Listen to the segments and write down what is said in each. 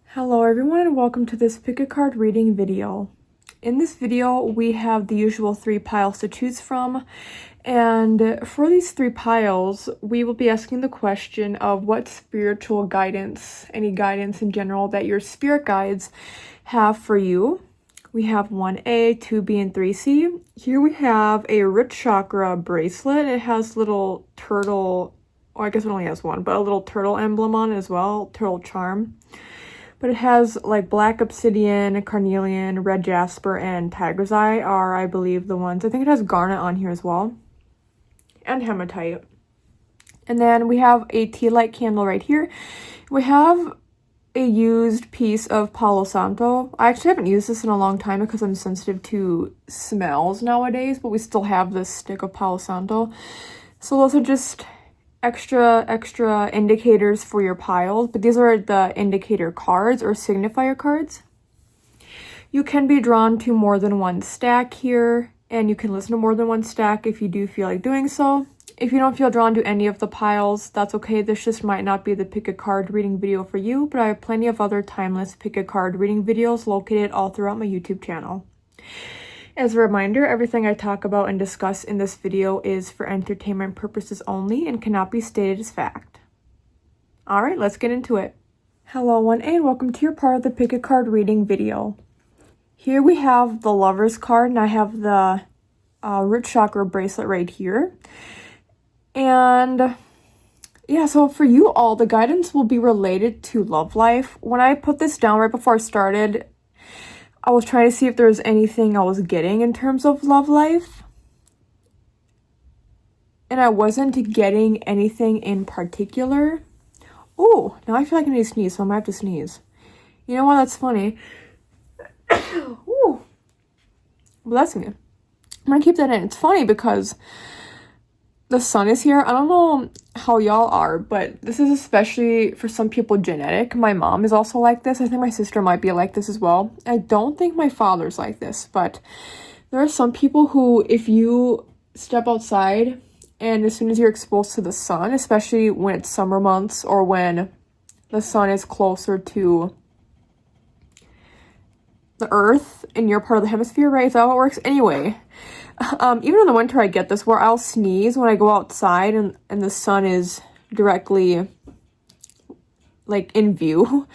Hello everyone and welcome to this pick a card reading video. In this video we have the usual 3 piles to choose from, and for these 3 piles we will be asking the question of what spiritual guidance, any guidance in general that your spirit guides have for you. We have 1A, 2B, and 3C. Here we have a root chakra bracelet. It has little turtle, or I guess it only has one, but a little turtle emblem on it as well, turtle charm. But it has like black obsidian, carnelian, red jasper, and tiger's eye are, I believe, the ones. I think it has garnet on here as well. And hematite. And then we have a tea light candle right here. We have a used piece of Palo Santo. I actually haven't used this in a long time because I'm sensitive to smells nowadays, but we still have this stick of Palo Santo. So those are just extra indicators for your piles, but these are the indicator cards or signifier cards. You can be drawn to more than one stack here, and you can listen to more than one stack if you do feel like doing so. If you don't feel drawn to any of the piles, that's okay. This just might not be the pick a card reading video for you, but I have plenty of other timeless pick a card reading videos located all throughout my YouTube channel. As a reminder, everything I talk about and discuss in this video is for entertainment purposes only and cannot be stated as fact. Alright, let's get into it. Hello 1A and welcome to your part of the pick a card reading video. Here we have the Lover's card and I have the root chakra bracelet right here. And yeah, so for you all, the guidance will be related to love life. When I put this down right before I started, I was trying to see if there was anything I was getting in terms of love life. And I wasn't getting anything in particular. Oh, now I feel like I need to sneeze, so I might have to sneeze. You know what? That's funny. Ooh. Bless me. I'm gonna keep that in. It's funny because the sun is here. I don't know how y'all are, but this is especially for some people genetic. My mom is also like this. I think my sister might be like this as well. I don't think my father's like this, but there are some people who, if you step outside and as soon as you're exposed to the sun, especially when it's summer months or when the sun is closer to the earth in your part of the hemisphere, right? Is that how it works? Anyway, even in the winter I get this where I'll sneeze when I go outside and the sun is directly like in view.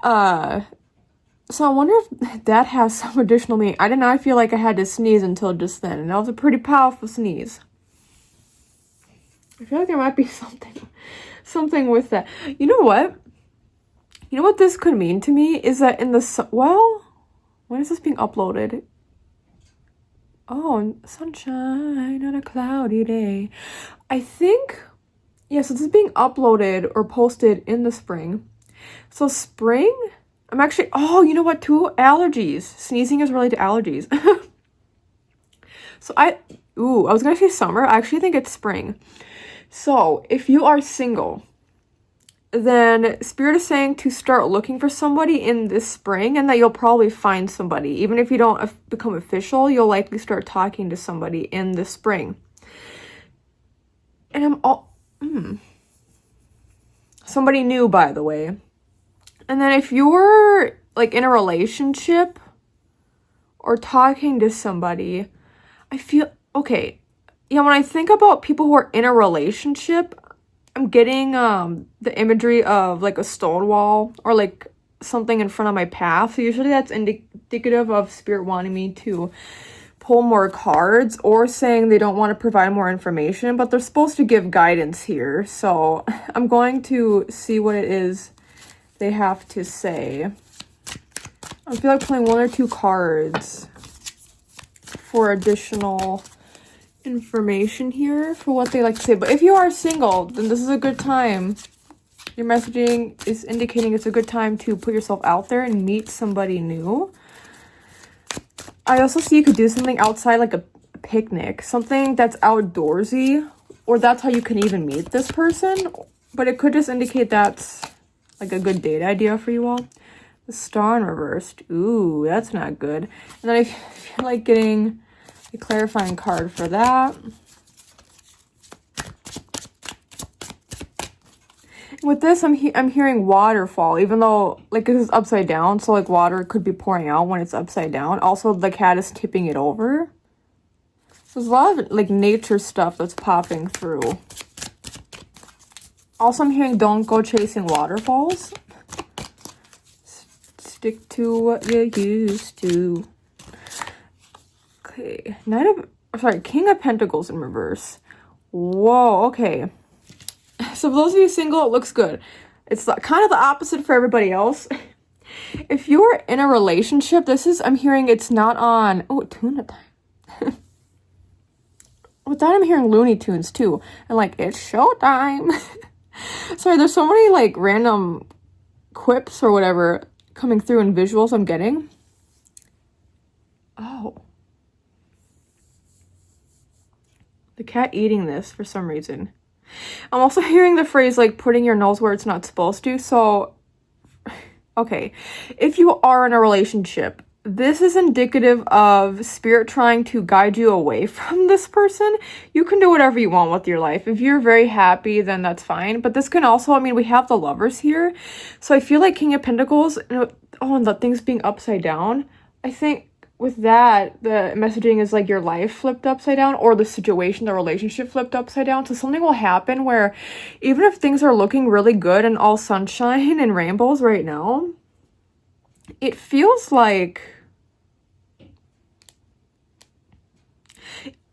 So I wonder if that has some additional meaning. I did not feel like I had to sneeze until just then, and that was a pretty powerful sneeze. I feel like there might be something with that. You know what? You know what this could mean to me is that in the well, when is this being uploaded? Oh, sunshine on a cloudy day. I think, yeah, so this is being uploaded or posted in the spring. So spring, I'm actually, oh, you know what, too? Allergies. Sneezing is related to allergies. So I was gonna say summer. I actually think it's spring. So if you are single, then Spirit is saying to start looking for somebody in this spring, and that you'll probably find somebody. Even if you don't become official, you'll likely start talking to somebody in the spring. And somebody new, by the way. And then if you're like in a relationship or talking to somebody, I feel, okay, yeah, when I think about people who are in a relationship, I'm getting the imagery of like a stone wall or like something in front of my path. So usually that's indicative of Spirit wanting me to pull more cards or saying they don't want to provide more information, but they're supposed to give guidance here. So I'm going to see what it is they have to say. I feel like playing 1 or 2 cards for additional information here for what they like to say. But if you are single, then this is a good time. Your messaging is indicating it's a good time to put yourself out there and meet somebody new. I also see you could do something outside, like a picnic, something that's outdoorsy, or that's how you can even meet this person. But it could just indicate that's like a good date idea for you all. The star in reversed. Ooh, that's not good. And then I feel like getting a clarifying card for that. With this, I'm hearing waterfall, even though, like, this is upside down, so, like, water could be pouring out when it's upside down. Also, the cat is tipping it over. So there's a lot of, like, nature stuff that's popping through. Also, I'm hearing don't go chasing waterfalls. Stick to what you used to. Okay, King of Pentacles in reverse. Whoa, okay. So for those of you single, it looks good. It's kind of the opposite for everybody else. If you are in a relationship, I'm hearing it's not on, tuna time. With that, I'm hearing Looney Tunes too. And like, it's showtime. Sorry, there's so many like random quips or whatever coming through in visuals I'm getting. Oh. The cat eating this for some reason. I'm also hearing the phrase like putting your nose where it's not supposed to. So, okay. If you are in a relationship, this is indicative of spirit trying to guide you away from this person. You can do whatever you want with your life. If you're very happy, then that's fine. But this can also, we have the Lovers here. So I feel like King of Pentacles, and the things being upside down. I think with that, the messaging is like your life flipped upside down, or the situation, the relationship flipped upside down. So something will happen where even if things are looking really good and all sunshine and rainbows right now, it feels like,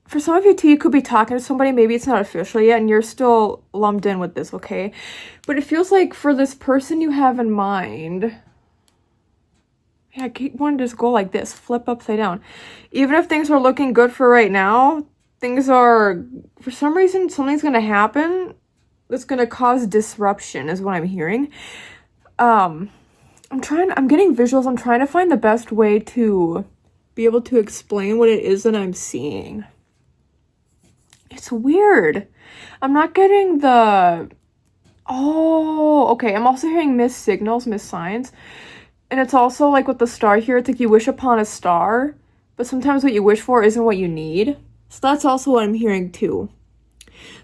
for some of you too, you could be talking to somebody, maybe it's not official yet, and you're still lumped in with this, okay? But it feels like for this person you have in mind, I keep wanting to just go like this, flip upside down. Even if things are looking good for right now, things are, for some reason, something's going to happen that's going to cause disruption is what I'm hearing. I'm getting visuals. I'm trying to find the best way to be able to explain what it is that I'm seeing. It's weird. I'm not getting the, okay. I'm also hearing missed signals, missed signs. And it's also like with the star here, it's like you wish upon a star, but sometimes what you wish for isn't what you need. So that's also what I'm hearing too.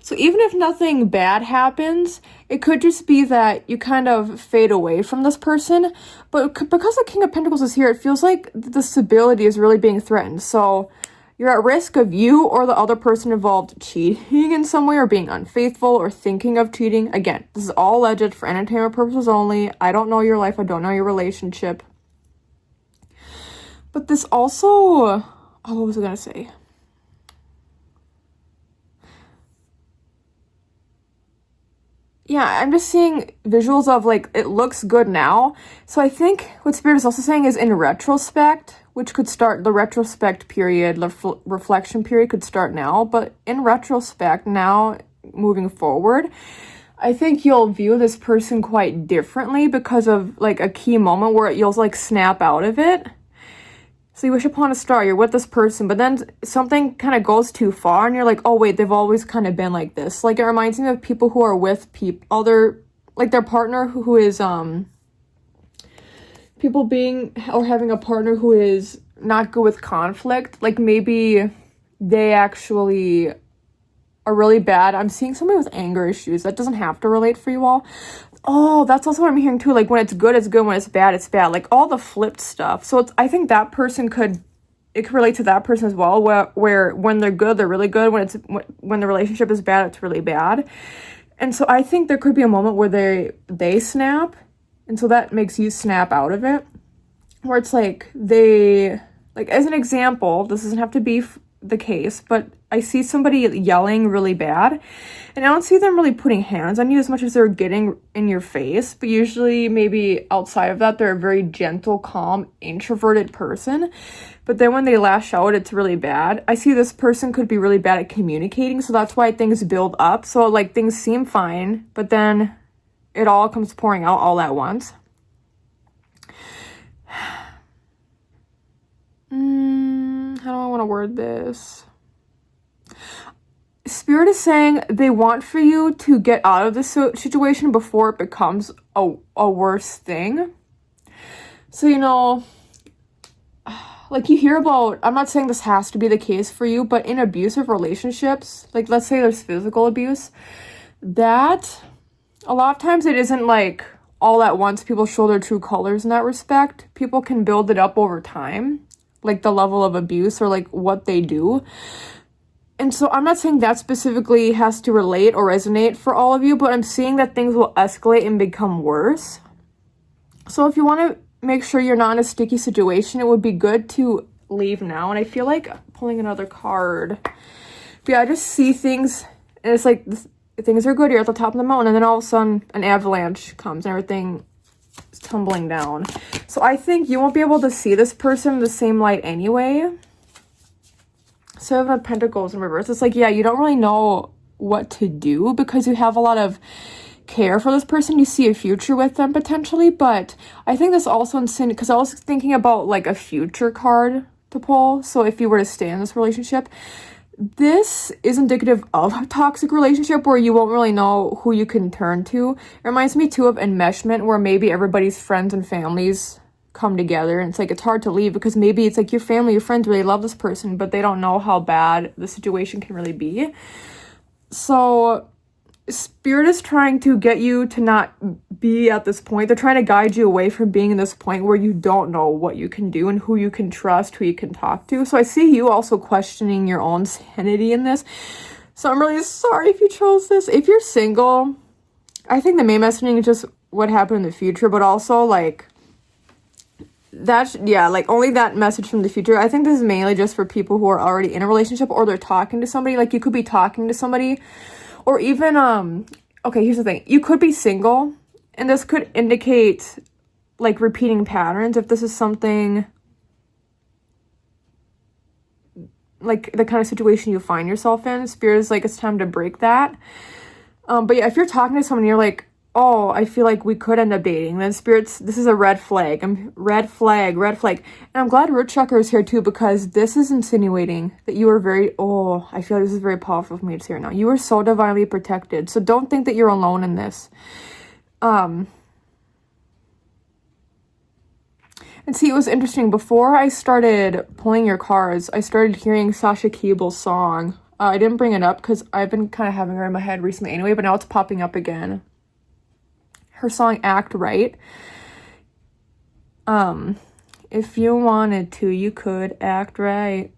So even if nothing bad happens, it could just be that you kind of fade away from this person. But because the King of Pentacles is here, it feels like the stability is really being threatened. So you're at risk of you or the other person involved cheating in some way, or being unfaithful, or thinking of cheating. Again, this is all alleged for entertainment purposes only. I don't know your life. I don't know your relationship. But this also, what was I going to say? Yeah, I'm just seeing visuals of like, it looks good now. So I think what Spirit is also saying is in retrospect, which could start the retrospect period, the reflection period could start now. But in retrospect, now moving forward, I think you'll view this person quite differently because of like a key moment where you'll like snap out of it. So you wish upon a star, you're with this person, but then something kind of goes too far and you're like, oh wait, they've always kind of been like this. Like it reminds me of people who are with their partner who is, people being or having a partner who is not good with conflict. Like maybe they actually are really bad. I'm seeing somebody with anger issues. That doesn't have to relate for you all. Oh, that's also what I'm hearing too. Like when it's good, it's good. When it's bad, it's bad. Like all the flipped stuff. So I think that person could relate to that person as well. Where when they're good, they're really good. When the relationship is bad, it's really bad. And so I think there could be a moment where they snap, and so that makes you snap out of it. Where it's like as an example, this doesn't have to be the case, but I see somebody yelling really bad, and I don't see them really putting hands on you as much as they're getting in your face, but usually maybe outside of that, they're a very gentle, calm, introverted person, but then when they lash out, it's really bad. I see this person could be really bad at communicating, so that's why things build up. So like things seem fine, but then it all comes pouring out all at once. How do I want to word this? Spirit is saying they want for you to get out of this situation before it becomes a worse thing. So, like you hear about, I'm not saying this has to be the case for you, but in abusive relationships, like let's say there's physical abuse, that a lot of times it isn't like all at once people show their true colors in that respect. People can build it up over time, like the level of abuse or like what they do. And so I'm not saying that specifically has to relate or resonate for all of you, but I'm seeing that things will escalate and become worse. So if you want to make sure you're not in a sticky situation, it would be good to leave now. And I feel like pulling another card. But yeah, I just see things, and it's like things are good. You're at the top of the mountain, and then all of a sudden an avalanche comes and everything is tumbling down. So I think you won't be able to see this person in the same light anyway. Seven of Pentacles in reverse. It's like, yeah, you don't really know what to do because you have a lot of care for this person. You see a future with them potentially, but I think this also because I was thinking about like a future card to pull. So if you were to stay in this relationship, this is indicative of a toxic relationship where you won't really know who you can turn to. It reminds me too of enmeshment, where maybe everybody's friends and families come together, and it's like it's hard to leave because maybe it's like your family, your friends really love this person, but they don't know how bad the situation can really be. So Spirit is trying to get you to not be at this point. They're trying to guide you away from being in this point where you don't know what you can do and who you can trust, who you can talk to. So I see you also questioning your own sanity in this. So I'm really sorry if you chose this. If you're single, I think the main messaging is just what happened in the future, but also like that's, yeah, like only that message from the future. I think this is mainly just for people who are already in a relationship or they're talking to somebody. Like you could be talking to somebody, or even, okay, here's the thing. You could be single, and this could indicate like repeating patterns. If this is something like the kind of situation you find yourself in, Spirit is like, it's time to break that. But yeah, if you're talking to someone and you're like, oh, I feel like we could end up dating, then Spirit's, this is a red flag. Red flag. And I'm glad Root Chakra is here too, because this is insinuating that you are very, I feel like this is very powerful for me to say right now. You are so divinely protected. So don't think that you're alone in this. And see, it was interesting. Before I started pulling your cards, I started hearing Sasha Cable's song. I didn't bring it up because I've been kind of having her in my head recently anyway, but now it's popping up again. Her song Act Right. If you wanted to, you could act right.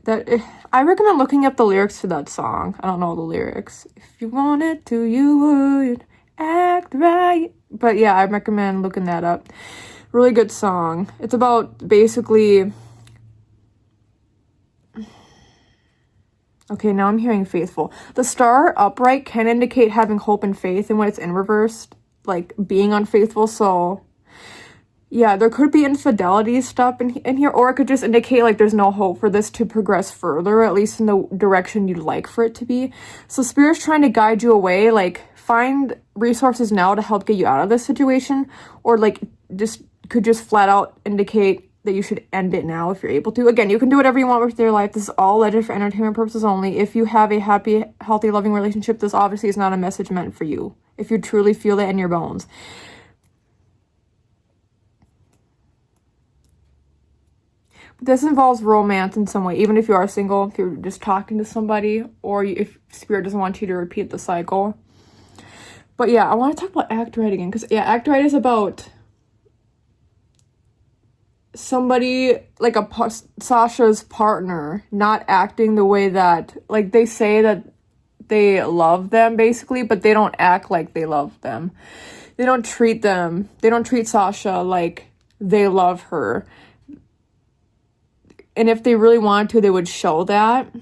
That I recommend looking up the lyrics to that song. I don't know the lyrics. If you wanted to, you would act right. But yeah, I recommend looking that up. Really good song. It's about basically, okay, now I'm hearing faithful. The star upright can indicate having hope and faith, and when it's in reverse, like being unfaithful. So yeah, there could be infidelity stuff in here, or it could just indicate like there's no hope for this to progress further, at least in the direction you'd like for it to be. So Spirit's trying to guide you away, like find resources now to help get you out of this situation, or like could just flat out indicate that you should end it now if you're able to. Again, you can do whatever you want with your life. This is all legend for entertainment purposes only. If you have a happy, healthy, loving relationship, this obviously is not a message meant for you. If you truly feel it in your bones. But this involves romance in some way, even if you are single, if you're just talking to somebody, or if Spirit doesn't want you to repeat the cycle. But yeah, I want to talk about Act Right again, because yeah, Act Right is about somebody, like Sasha's partner, not acting the way that, like, they say that they love them basically, but they don't act like they love them. They don't treat Sasha like they love her. And if they really wanted to, they would show that,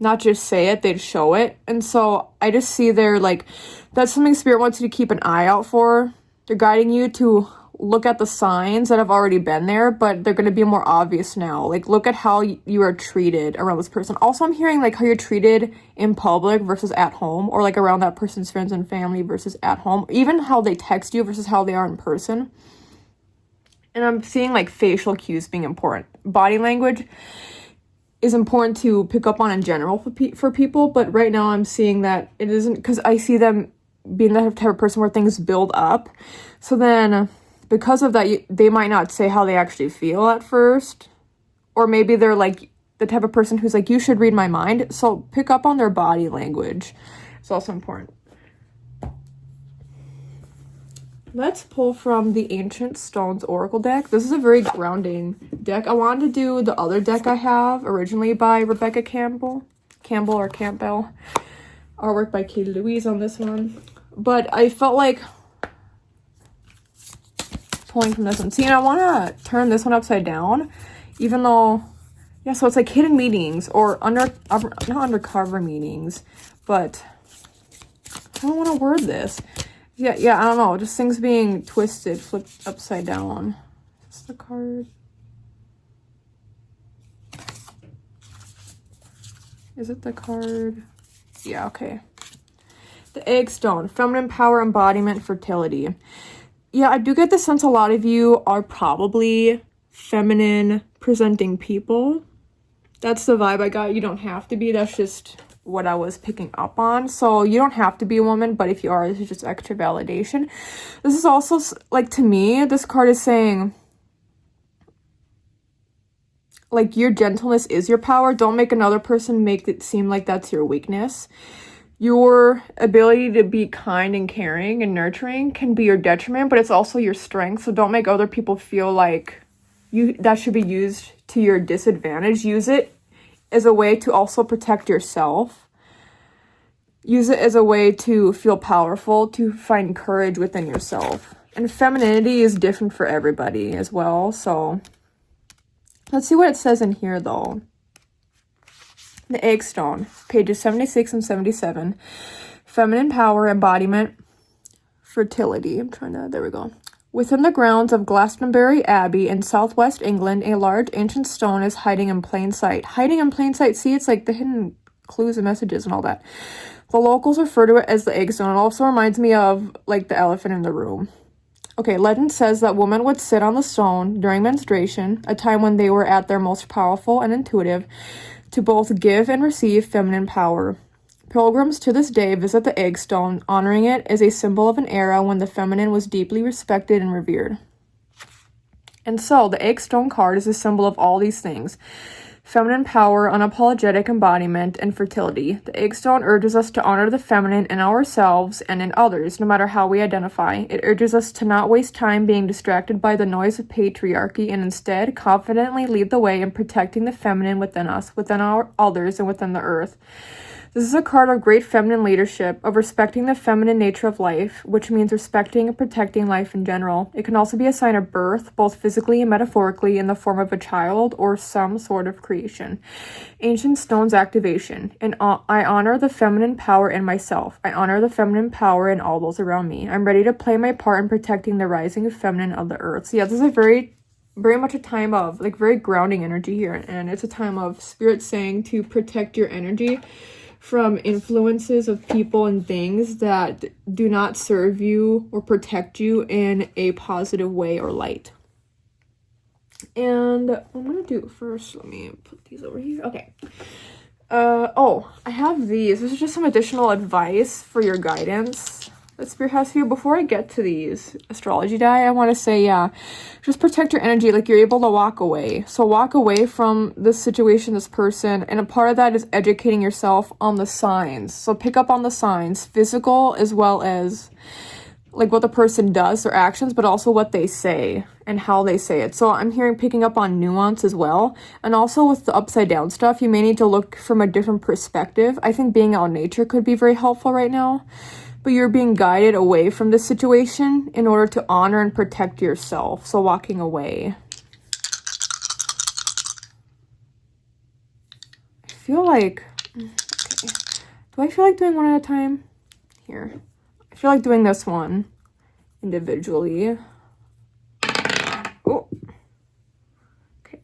not just say it, they'd show it. And so I just see there, like, that's something Spirit wants you to keep an eye out for. They're guiding you to look at the signs that have already been there, but they're going to be more obvious now. Like, look at how you are treated around this person. Also, I'm hearing like how you're treated in public versus at home, or like around that person's friends and family versus at home. Even how they text you versus how they are in person. And I'm seeing like facial cues being important. Body language is important to pick up on in general for people, but right now I'm seeing that it isn't, because I see them being that type of person where things build up. So then, because of that, they might not say how they actually feel at first. Or maybe they're like the type of person who's like, you should read my mind. So pick up on their body language. It's also important. Let's pull from the Ancient Stones Oracle deck. This is a very grounding deck. I wanted to do the other deck I have, originally by Rebecca Campbell. Campbell. Artwork by Katie-Louise on this one. But I felt like pulling from this one. See, and I want to turn this one upside down, even though, yeah, so it's like hidden meanings or not undercover meanings, but I don't want to word this. Yeah, I don't know. Just things being twisted, flipped upside down. Is this the card? Is it the card? Yeah, okay. The Egg Stone, feminine power, embodiment, fertility. Yeah, I do get the sense a lot of you are probably feminine presenting people. That's the vibe I got. You don't have to be. That's just what I was picking up on. So you don't have to be a woman, but if you are, this is just extra validation. This is also, like, to me, this card is saying, like, your gentleness is your power. Don't make another person make it seem like that's your weakness. Your ability to be kind and caring and nurturing can be your detriment, but it's also your strength. So don't make other people feel like that should be used to your disadvantage. Use it as a way to also protect yourself. Use it as a way to feel powerful, to find courage within yourself. And femininity is different for everybody as well. So let's see what it says in here, though. The Egg Stone, pages 76 and 77. Feminine power, embodiment, fertility. There we go. Within the grounds of Glastonbury Abbey in southwest England, a large ancient stone is hiding in plain sight. Hiding in plain sight. See, it's like the hidden clues and messages and all that. The locals refer to it as the Egg Stone. It also reminds me of, like, the elephant in the room. Okay, legend says that women would sit on the stone during menstruation, a time when they were at their most powerful and intuitive, to both give and receive feminine power. Pilgrims to this day visit the Egg Stone, honoring it as a symbol of an era when the feminine was deeply respected and revered. And so, the Egg Stone card is a symbol of all these things. Feminine power, unapologetic embodiment, and fertility. The Egg Stone urges us to honor the feminine in ourselves and in others, no matter how we identify. It urges us to not waste time being distracted by the noise of patriarchy and instead confidently lead the way in protecting the feminine within us, within our others, and within the earth. This is a card of great feminine leadership, of respecting the feminine nature of life, which means respecting and protecting life in general. It can also be a sign of birth, both physically and metaphorically, in the form of a child or some sort of creation. Ancient Stones activation. And I honor the feminine power in myself. I honor the feminine power in all those around me. I'm ready to play my part in protecting the rising feminine of the earth. So yeah, this is a very much a time of, like, very grounding energy here. And it's a time of spirit saying to protect your energy from influences of people and things that do not serve you or protect you in a positive way or light. And I'm gonna do first, let me put these over here. Okay. I have these. This is just some additional advice for your guidance that Spirit has for you. Before I get to these astrology die, I want to say, yeah, just protect your energy. Like, you're able to walk away. So walk away from this situation, this person. And a part of that is educating yourself on the signs. So pick up on the signs, physical as well as, like, what the person does, their actions, but also what they say and how they say it. So I'm hearing picking up on nuance as well. And also with the upside down stuff, you may need to look from a different perspective. I think being out in nature could be very helpful right now. But you're being guided away from this situation in order to honor and protect yourself. So walking away. I feel like, okay. Do I feel like doing one at a time? Here. I feel like doing this one individually. Oh. Okay.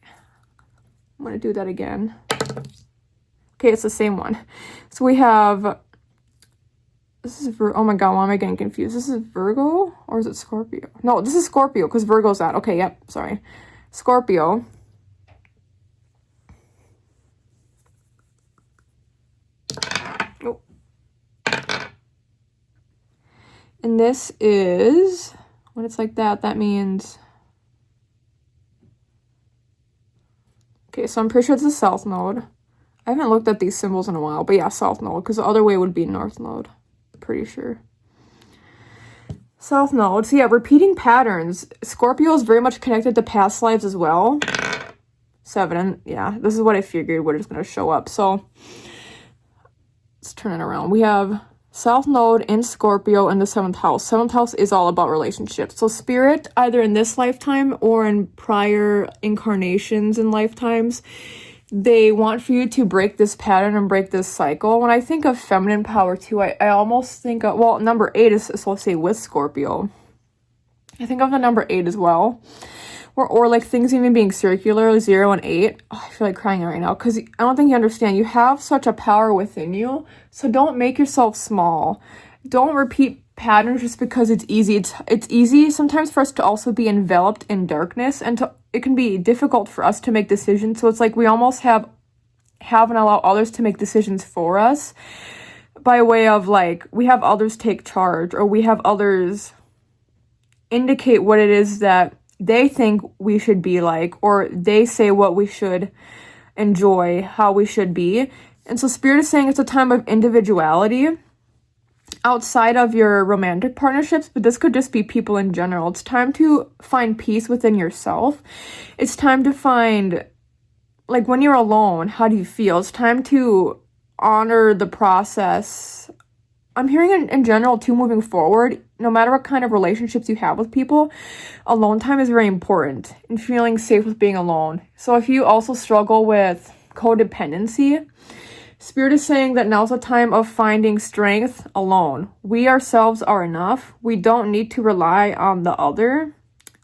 I'm going to do that again. Okay, it's the same one. So we have, this is oh my god, why am I getting confused? This is Virgo or is it Scorpio? No, this is Scorpio because Virgo's that. Okay, yep, sorry. Scorpio. Oh. And this is, when it's like that, that means, okay, so I'm pretty sure it's the South Node. I haven't looked at these symbols in a while, but yeah, South Node, because the other way would be North Node. Pretty sure. South Node. So yeah, repeating patterns. Scorpio is very much connected to past lives as well. 7, and yeah, this is what I figured what is going to show up. So let's turn it around. We have South Node in Scorpio in the 7th house. 7th house is all about relationships. So spirit, either in this lifetime or in prior incarnations and lifetimes, they want for you to break this pattern and break this cycle. When I think of feminine power too, I almost think of, well, number 8 is associated with Scorpio. I think of the number 8 as well. Or like things even being circular, 0 and 8. Oh, I feel like crying right now because I don't think you understand. You have such a power within you. So don't make yourself small. Don't repeat patterns just because it's easy. It's easy sometimes for us to also be enveloped in darkness, and it can be difficult for us to make decisions. So it's like we almost have and allow others to make decisions for us by way of like we have others take charge, or we have others indicate what it is that they think we should be like, or they say what we should enjoy, how we should be. And so Spirit is saying it's a time of individuality outside of your romantic partnerships, but this could just be people in general. It's time to find peace within yourself. It's time to find, like, when you're alone, how do you feel? It's time to honor the process. I'm hearing in general too, moving forward, no matter what kind of relationships you have with people, alone time is very important and feeling safe with being alone. So if you also struggle with codependency, Spirit is saying that now's a time of finding strength alone. We ourselves are enough. We don't need to rely on the other.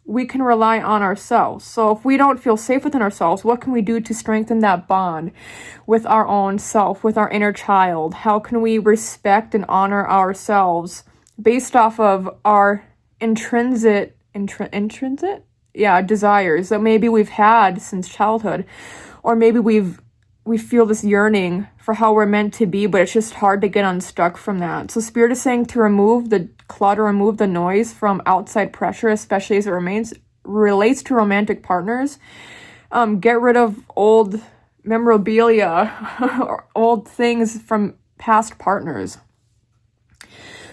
We can rely on ourselves. So if we don't feel safe within ourselves, what can we do to strengthen that bond with our own self, with our inner child? How can we respect and honor ourselves based off of our intrinsic desires that maybe we've had since childhood, or maybe we feel this yearning for how we're meant to be, but it's just hard to get unstuck from that. So Spirit is saying to remove the clutter, remove the noise from outside pressure, especially as it relates to romantic partners. Get rid of old memorabilia or old things from past partners.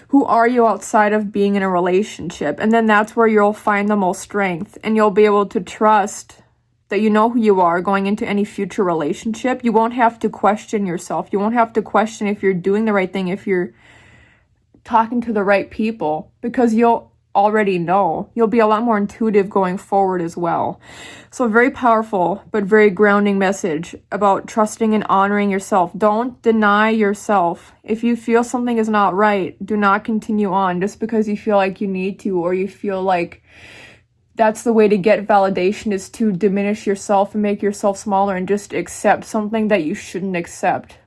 Who are you outside of being in a relationship? And then that's where you'll find the most strength, and you'll be able to trust that you know who you are going into any future relationship. You won't have to question yourself. You won't have to question if you're doing the right thing, if you're talking to the right people, because you'll already know. You'll be a lot more intuitive going forward as well. So a very powerful but very grounding message about trusting and honoring yourself. Don't deny yourself. If you feel something is not right, do not continue on just because you feel like you need to, or you feel like that's the way to get validation, is to diminish yourself and make yourself smaller and just accept something that you shouldn't accept.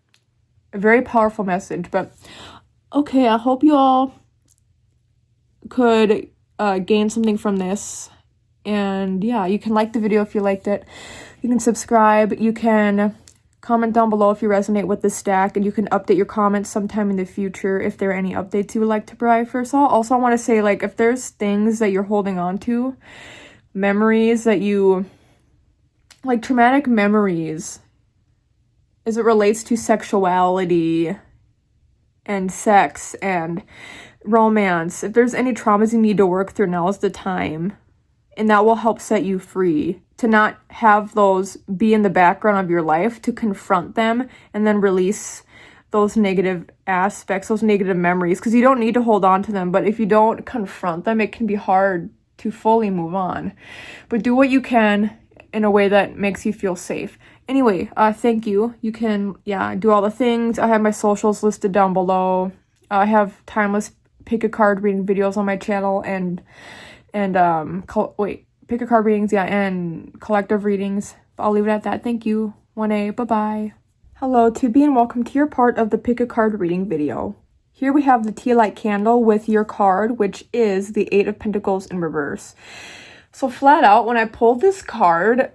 A very powerful message. But okay, I hope you all could gain something from this. And yeah, you can like the video if you liked it. You can subscribe. You can comment down below if you resonate with this stack, and you can update your comments sometime in the future if there are any updates you would like to provide for us all. Also, I want to say, like, if there's things that you're holding on to, memories that you, like traumatic memories as it relates to sexuality and sex and romance, if there's any traumas you need to work through, now is the time. And that will help set you free, to not have those be in the background of your life, to confront them and then release those negative aspects, those negative memories, because you don't need to hold on to them. But if you don't confront them, it can be hard to fully move on. But do what you can in a way that makes you feel safe. Anyway, thank you. You can, do all the things. I have my socials listed down below. I have timeless pick a card reading videos on my channel, and pick a card readings, and collective readings. I'll leave it at that. Thank you. 1A. Bye-bye. Hello, 2B, and welcome to your part of the pick a card reading video. Here we have the tea light candle with your card, which is the 8 of Pentacles in reverse. So flat out, when I pulled this card,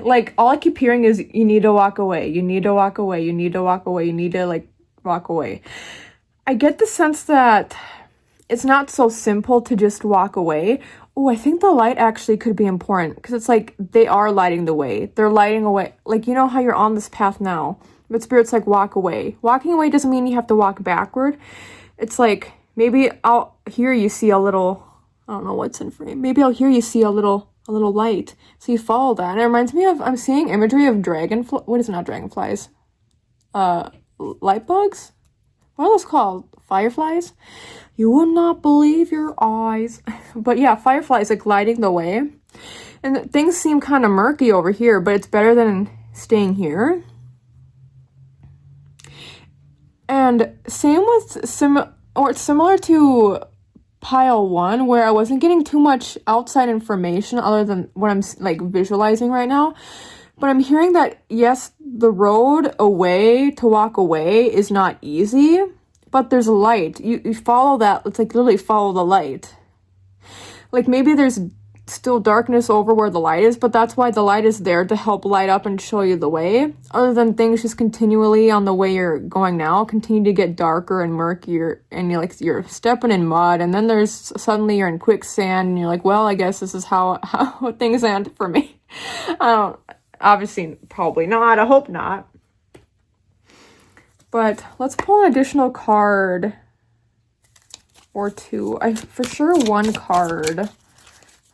like, all I keep hearing is, you need to walk away. You need to walk away. You need to walk away. You need to, like, walk away. I get the sense that it's not so simple to just walk away, Oh, I think the light actually could be important because it's like they are lighting the way. They're lighting away. Like, you know how you're on this path now, but Spirit's like, walk away. Walking away doesn't mean you have to walk backward. It's like, maybe I'll hear you see a little, I don't know what's in frame. Maybe I'll hear you see a little light. So you follow that. And it reminds me of, I'm seeing imagery of what is it, not dragonflies? Light bugs? What are those called? Fireflies? You will not believe your eyes. But yeah, fireflies like lighting the way. And things seem kind of murky over here, but it's better than staying here. And same with it's similar to pile 1, where I wasn't getting too much outside information other than what I'm like visualizing right now. But I'm hearing that, yes, the road away to walk away is not easy, but there's a light. You follow that. It's like literally follow the light. Like maybe there's still darkness over where the light is, but that's why the light is there to help light up and show you the way. Other than things just continually on the way you're going now continue to get darker and murkier, and you're stepping in mud, and then there's suddenly you're in quicksand, and you're like, well, I guess this is how things end for me. Obviously, probably not. I hope not. But let's pull an additional card or two. For sure one card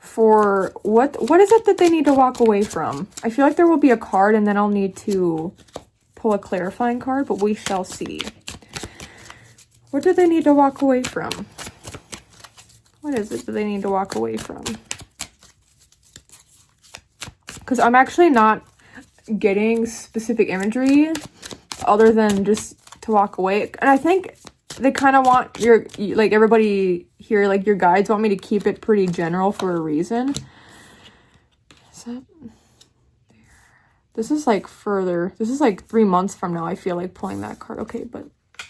for what is it that they need to walk away from? I feel like there will be a card and then I'll need to pull a clarifying card, but we shall see. What do they need to walk away from? What is it that they need to walk away from? Because I'm actually not getting specific imagery other than just to walk away. And I think they kind of want like everybody here, like your guides want me to keep it pretty general for a reason. Is that there? This is like further. This is like 3 months from now, I feel like pulling that card. Okay, but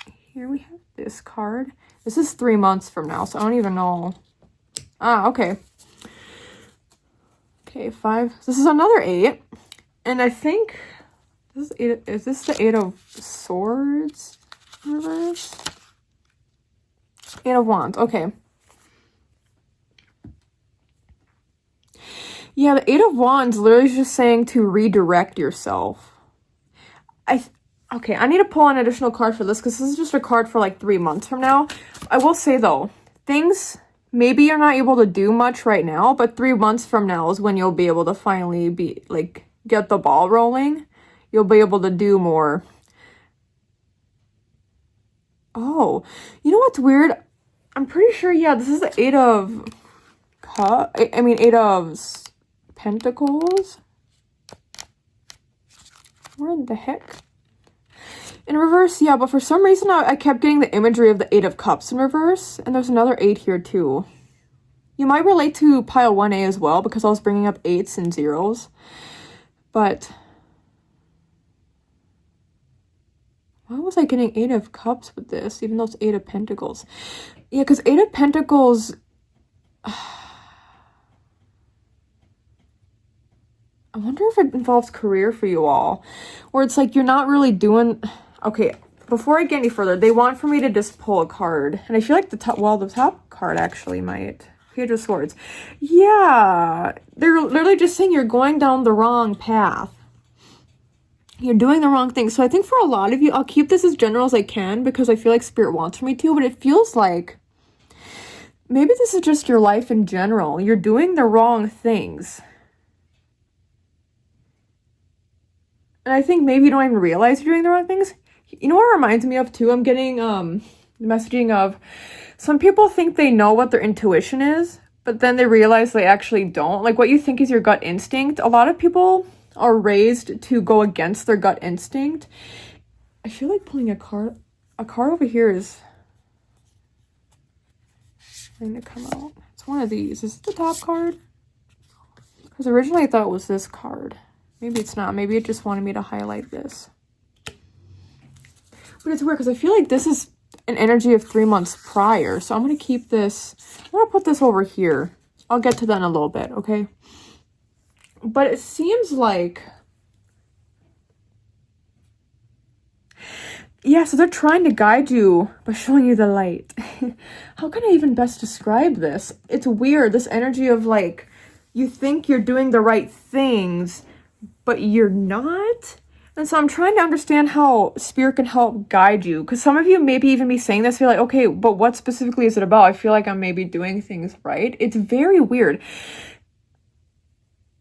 here we have this card. This is 3 months from now, so I don't even know. Okay. Okay, 5. This is another 8. And I think this is this the 8 of Swords in reverse? 8 of Wands. Okay. Yeah, the 8 of Wands literally is just saying to redirect yourself. Okay, I need to pull an additional card for this because this is just a card for like 3 months from now. I will say though, things maybe you're not able to do much right now, but 3 months from now is when you'll be able to finally be like get the ball rolling. You'll be able to do more. Oh, you know what's weird? I'm pretty sure, yeah, this is the 8 of Kott. 8 of Pentacles. Where the heck? In reverse, yeah, but for some reason I kept getting the imagery of the 8 of Cups in reverse, and there's another 8 here too. You might relate to pile 1A as well, because I was bringing up 8s and 0s. But why was I getting 8 of Cups with this, even though it's 8 of Pentacles? Yeah, because 8 of Pentacles... I wonder if it involves career for you all. Or it's like you're not really doing... Okay, before I get any further, they want for me to just pull a card. And I feel like the top card actually might. Page of Swords. Yeah, they're literally just saying you're going down the wrong path. You're doing the wrong thing. So I think for a lot of you, I'll keep this as general as I can because I feel like Spirit wants for me to, but it feels like maybe this is just your life in general. You're doing the wrong things. And I think maybe you don't even realize you're doing the wrong things. You know what it reminds me of too? I'm getting messaging of some people think they know what their intuition is, but then they realize they actually don't. Like what you think is your gut instinct. A lot of people are raised to go against their gut instinct. I feel like pulling a card over here is going to come out. It's one of these. Is it the top card? Because originally I thought it was this card. Maybe it's not. Maybe it just wanted me to highlight this. But it's weird because I feel like this is an energy of 3 months prior. So I'm going to keep this. I'm going to put this over here. I'll get to that in a little bit, okay? But it seems like... Yeah, so they're trying to guide you by showing you the light. how can I even best describe this? It's weird, this energy of like, you think you're doing the right things, but you're not. And so I'm trying to understand how spirit can help guide you. Because some of you maybe even be saying this, you're like, okay, but what specifically is it about? I feel like I'm maybe doing things right. It's very weird.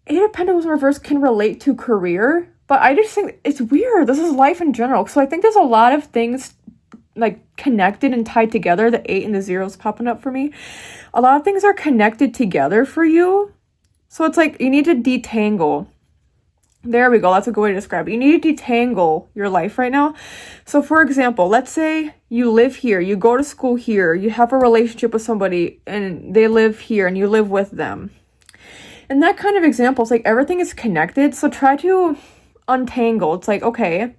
Eight of Pentacles in reverse can relate to career, but I just think it's weird. This is life in general. So I think there's a lot of things like connected and tied together. The 8 and the 0 is popping up for me. A lot of things are connected together for you. So it's like you need to detangle. There we go. That's a good way to describe it. You need to detangle your life right now. So for example, let's say you live here, you go to school here, you have a relationship with somebody and they live here and you live with them. And that kind of example is like everything is connected. So try to untangle. It's like, okay,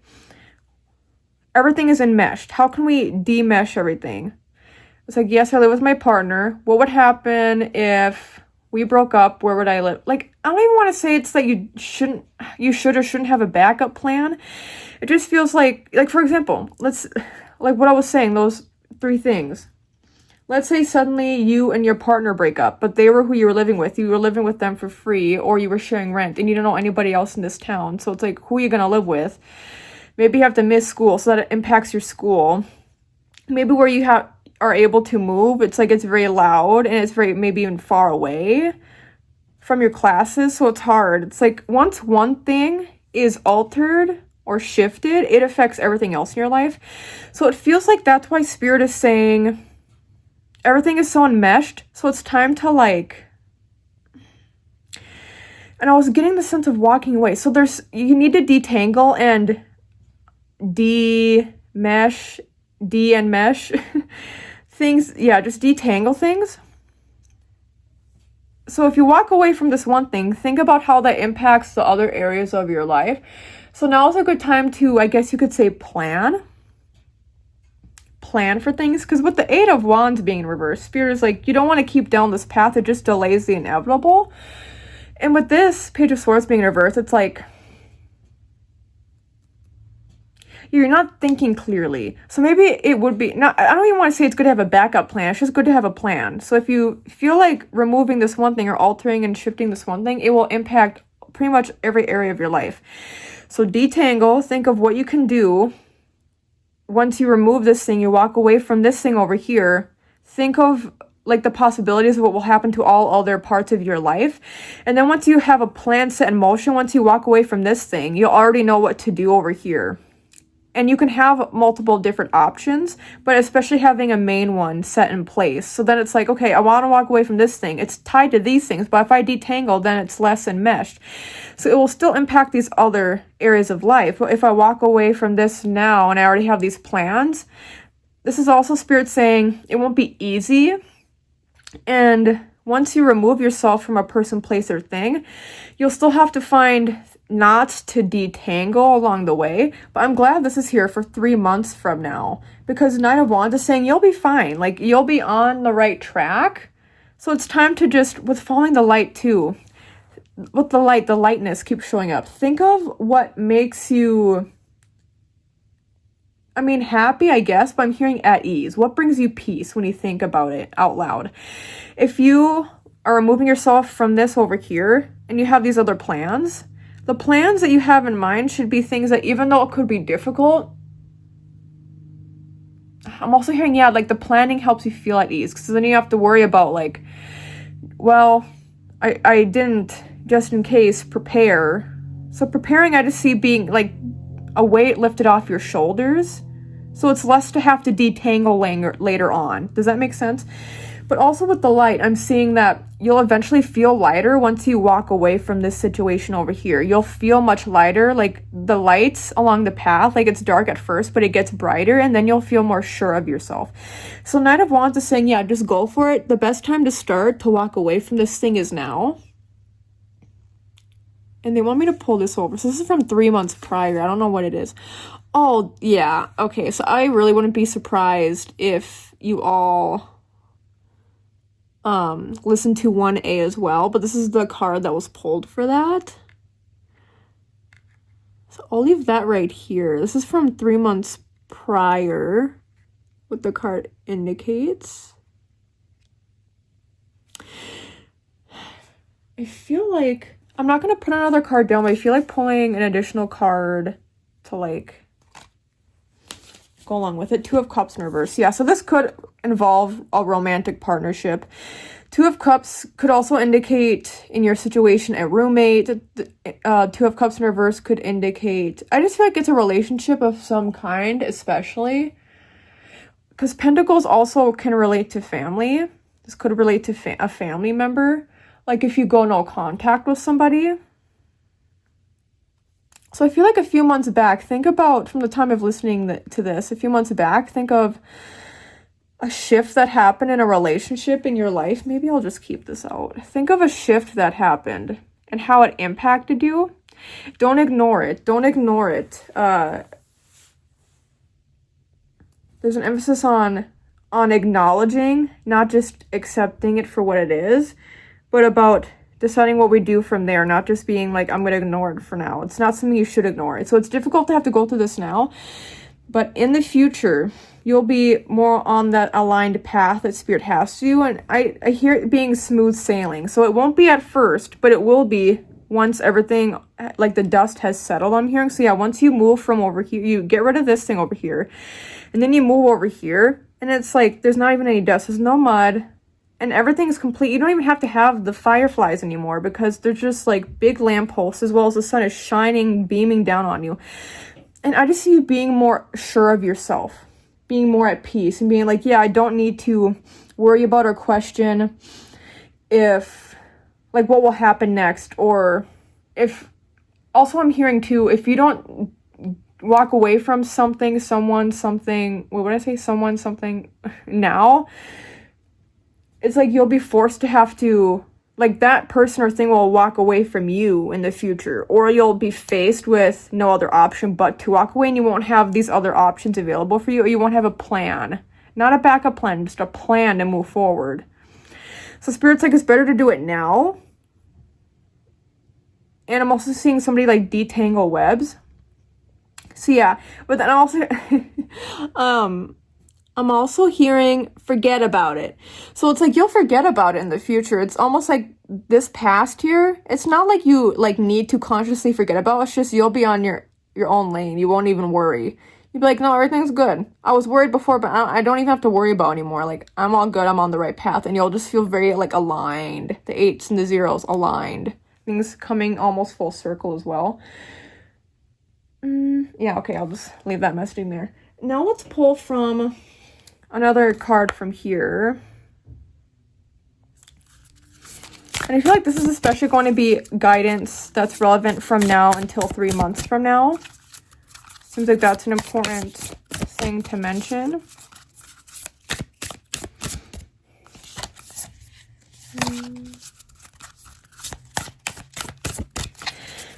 everything is enmeshed. How can we demesh everything? It's like, yes, I live with my partner. What would happen if we broke up? Where would I live? Like, I don't even want to say it's that you should or shouldn't have a backup plan. It just feels like for example, like what I was saying, those 3 things. Let's say suddenly you and your partner break up, but they were who you were living with. You were living with them for free, or you were sharing rent and you don't know anybody else in this town. So it's like, who are you going to live with? Maybe you have to miss school, so that it impacts your school. Maybe where you are able to move, it's like it's very loud and it's very maybe even far away from your classes, so it's hard. It's like once one thing is altered or shifted, it affects everything else in your life. So it feels like that's why spirit is saying everything is so enmeshed, so it's time to like, and I was getting the sense of walking away. So you need to detangle and de-mesh things. Yeah, just detangle things. So if you walk away from this one thing, think about how that impacts the other areas of your life. So now is a good time to, I guess you could say, plan for things. Because with the 8 of Wands being in reverse, spirit is like, you don't want to keep down this path. It just delays the inevitable. And with this Page of Swords being in reverse, it's like you're not thinking clearly. So maybe it would be, not, I don't even want to say it's good to have a backup plan. It's just good to have a plan. So if you feel like removing this one thing or altering and shifting this one thing, it will impact pretty much every area of your life. So detangle, think of what you can do. Once you remove this thing, you walk away from this thing over here. Think of like the possibilities of what will happen to all other parts of your life. And then once you have a plan set in motion, once you walk away from this thing, you already know what to do over here. And you can have multiple different options, but especially having a main one set in place. So then it's like, okay, I want to walk away from this thing. It's tied to these things, but if I detangle, then it's less enmeshed. So it will still impact these other areas of life. But if I walk away from this now and I already have these plans, this is also spirit saying it won't be easy. And once you remove yourself from a person, place, or thing, you'll still have to find knots to detangle along the way. But I'm glad this is here for 3 months from now, because Knight of Wands is saying you'll be fine. Like, you'll be on the right track. So it's time to just, with following the light too, with the lightness keeps showing up. Think of what makes you, I mean, happy, I guess, but I'm hearing at ease. What brings you peace when you think about it out loud? If you are removing yourself from this over here and you have these other plans, the plans that you have in mind should be things that, even though it could be difficult, I'm also hearing, yeah, like the planning helps you feel at ease, because then you have to worry about like, well, I didn't, just in case, prepare. So preparing, I just see being like a weight lifted off your shoulders. So it's less to have to detangle later on. Does that make sense? But also with the light, I'm seeing that you'll eventually feel lighter once you walk away from this situation over here. You'll feel much lighter, like the lights along the path, like it's dark at first, but it gets brighter, and then you'll feel more sure of yourself. So Knight of Wands is saying, yeah, just go for it. The best time to start to walk away from this thing is now. And they want me to pull this over. So this is from 3 months prior. I don't know what it is. Oh, yeah. Okay, so I really wouldn't be surprised if you all listen to 1A as well, but this is the card that was pulled for that. So I'll leave that right here. This is from 3 months prior. what the card indicates. I feel like I'm not gonna put another card down, but I feel like pulling an additional card to like go along with it. Two of Cups in reverse. Yeah, so this could involve a romantic partnership. Two of Cups could also indicate in your situation a roommate. Two of Cups in reverse could indicate, I just feel like it's a relationship of some kind, especially because Pentacles also can relate to family. This could relate to a family member. Like if you go no contact with somebody. So I feel like a few months back, think about from the time of listening to this, a few months back, think of a shift that happened in a relationship in your life. Maybe I'll just keep this out. Think of a shift that happened and how it impacted you. Don't ignore it. Don't ignore it. There's an emphasis on acknowledging, not just accepting it for what it is, but about deciding what we do from there, not just being like, I'm going to ignore it for now. It's not something you should ignore it. So it's difficult to have to go through this now, but in the future, you'll be more on that aligned path that Spirit has to you. And I hear it being smooth sailing. So it won't be at first, but it will be once everything, like the dust has settled, I'm hearing. So yeah, once you move from over here, you get rid of this thing over here, and then you move over here, and it's like, there's not even any dust, there's no mud, and everything's complete. You don't even have to have the fireflies anymore because they're just like big lampposts, as well as the sun is shining, beaming down on you. And I just see you being more sure of yourself, being more at peace, and being like, yeah, I don't need to worry about or question if, like, what will happen next, or if, also I'm hearing too, if you don't walk away from something, someone, something, what would I say, someone, something now, it's like you'll be forced to have to, like, that person or thing will walk away from you in the future, or you'll be faced with no other option but to walk away, and you won't have these other options available for you, or you won't have a plan, not a backup plan, just a plan to move forward. So Spirit's like, it's better to do it now. And I'm also seeing somebody like detangle webs. So yeah, but then also I'm also hearing forget about it. So it's like you'll forget about it in the future. It's almost like this past year, it's not like you like need to consciously forget about it. It's just you'll be on your own lane. You won't even worry. You'll be like, no, everything's good. I was worried before, but I don't even have to worry about it anymore. Like, I'm all good. I'm on the right path. And you'll just feel very like aligned. The 8s and the 0s aligned. Things coming almost full circle as well. Yeah, okay, I'll just leave that messaging there. Now let's pull from another card from here. And I feel like this is especially going to be guidance that's relevant from now until 3 months from now. Seems like that's an important thing to mention.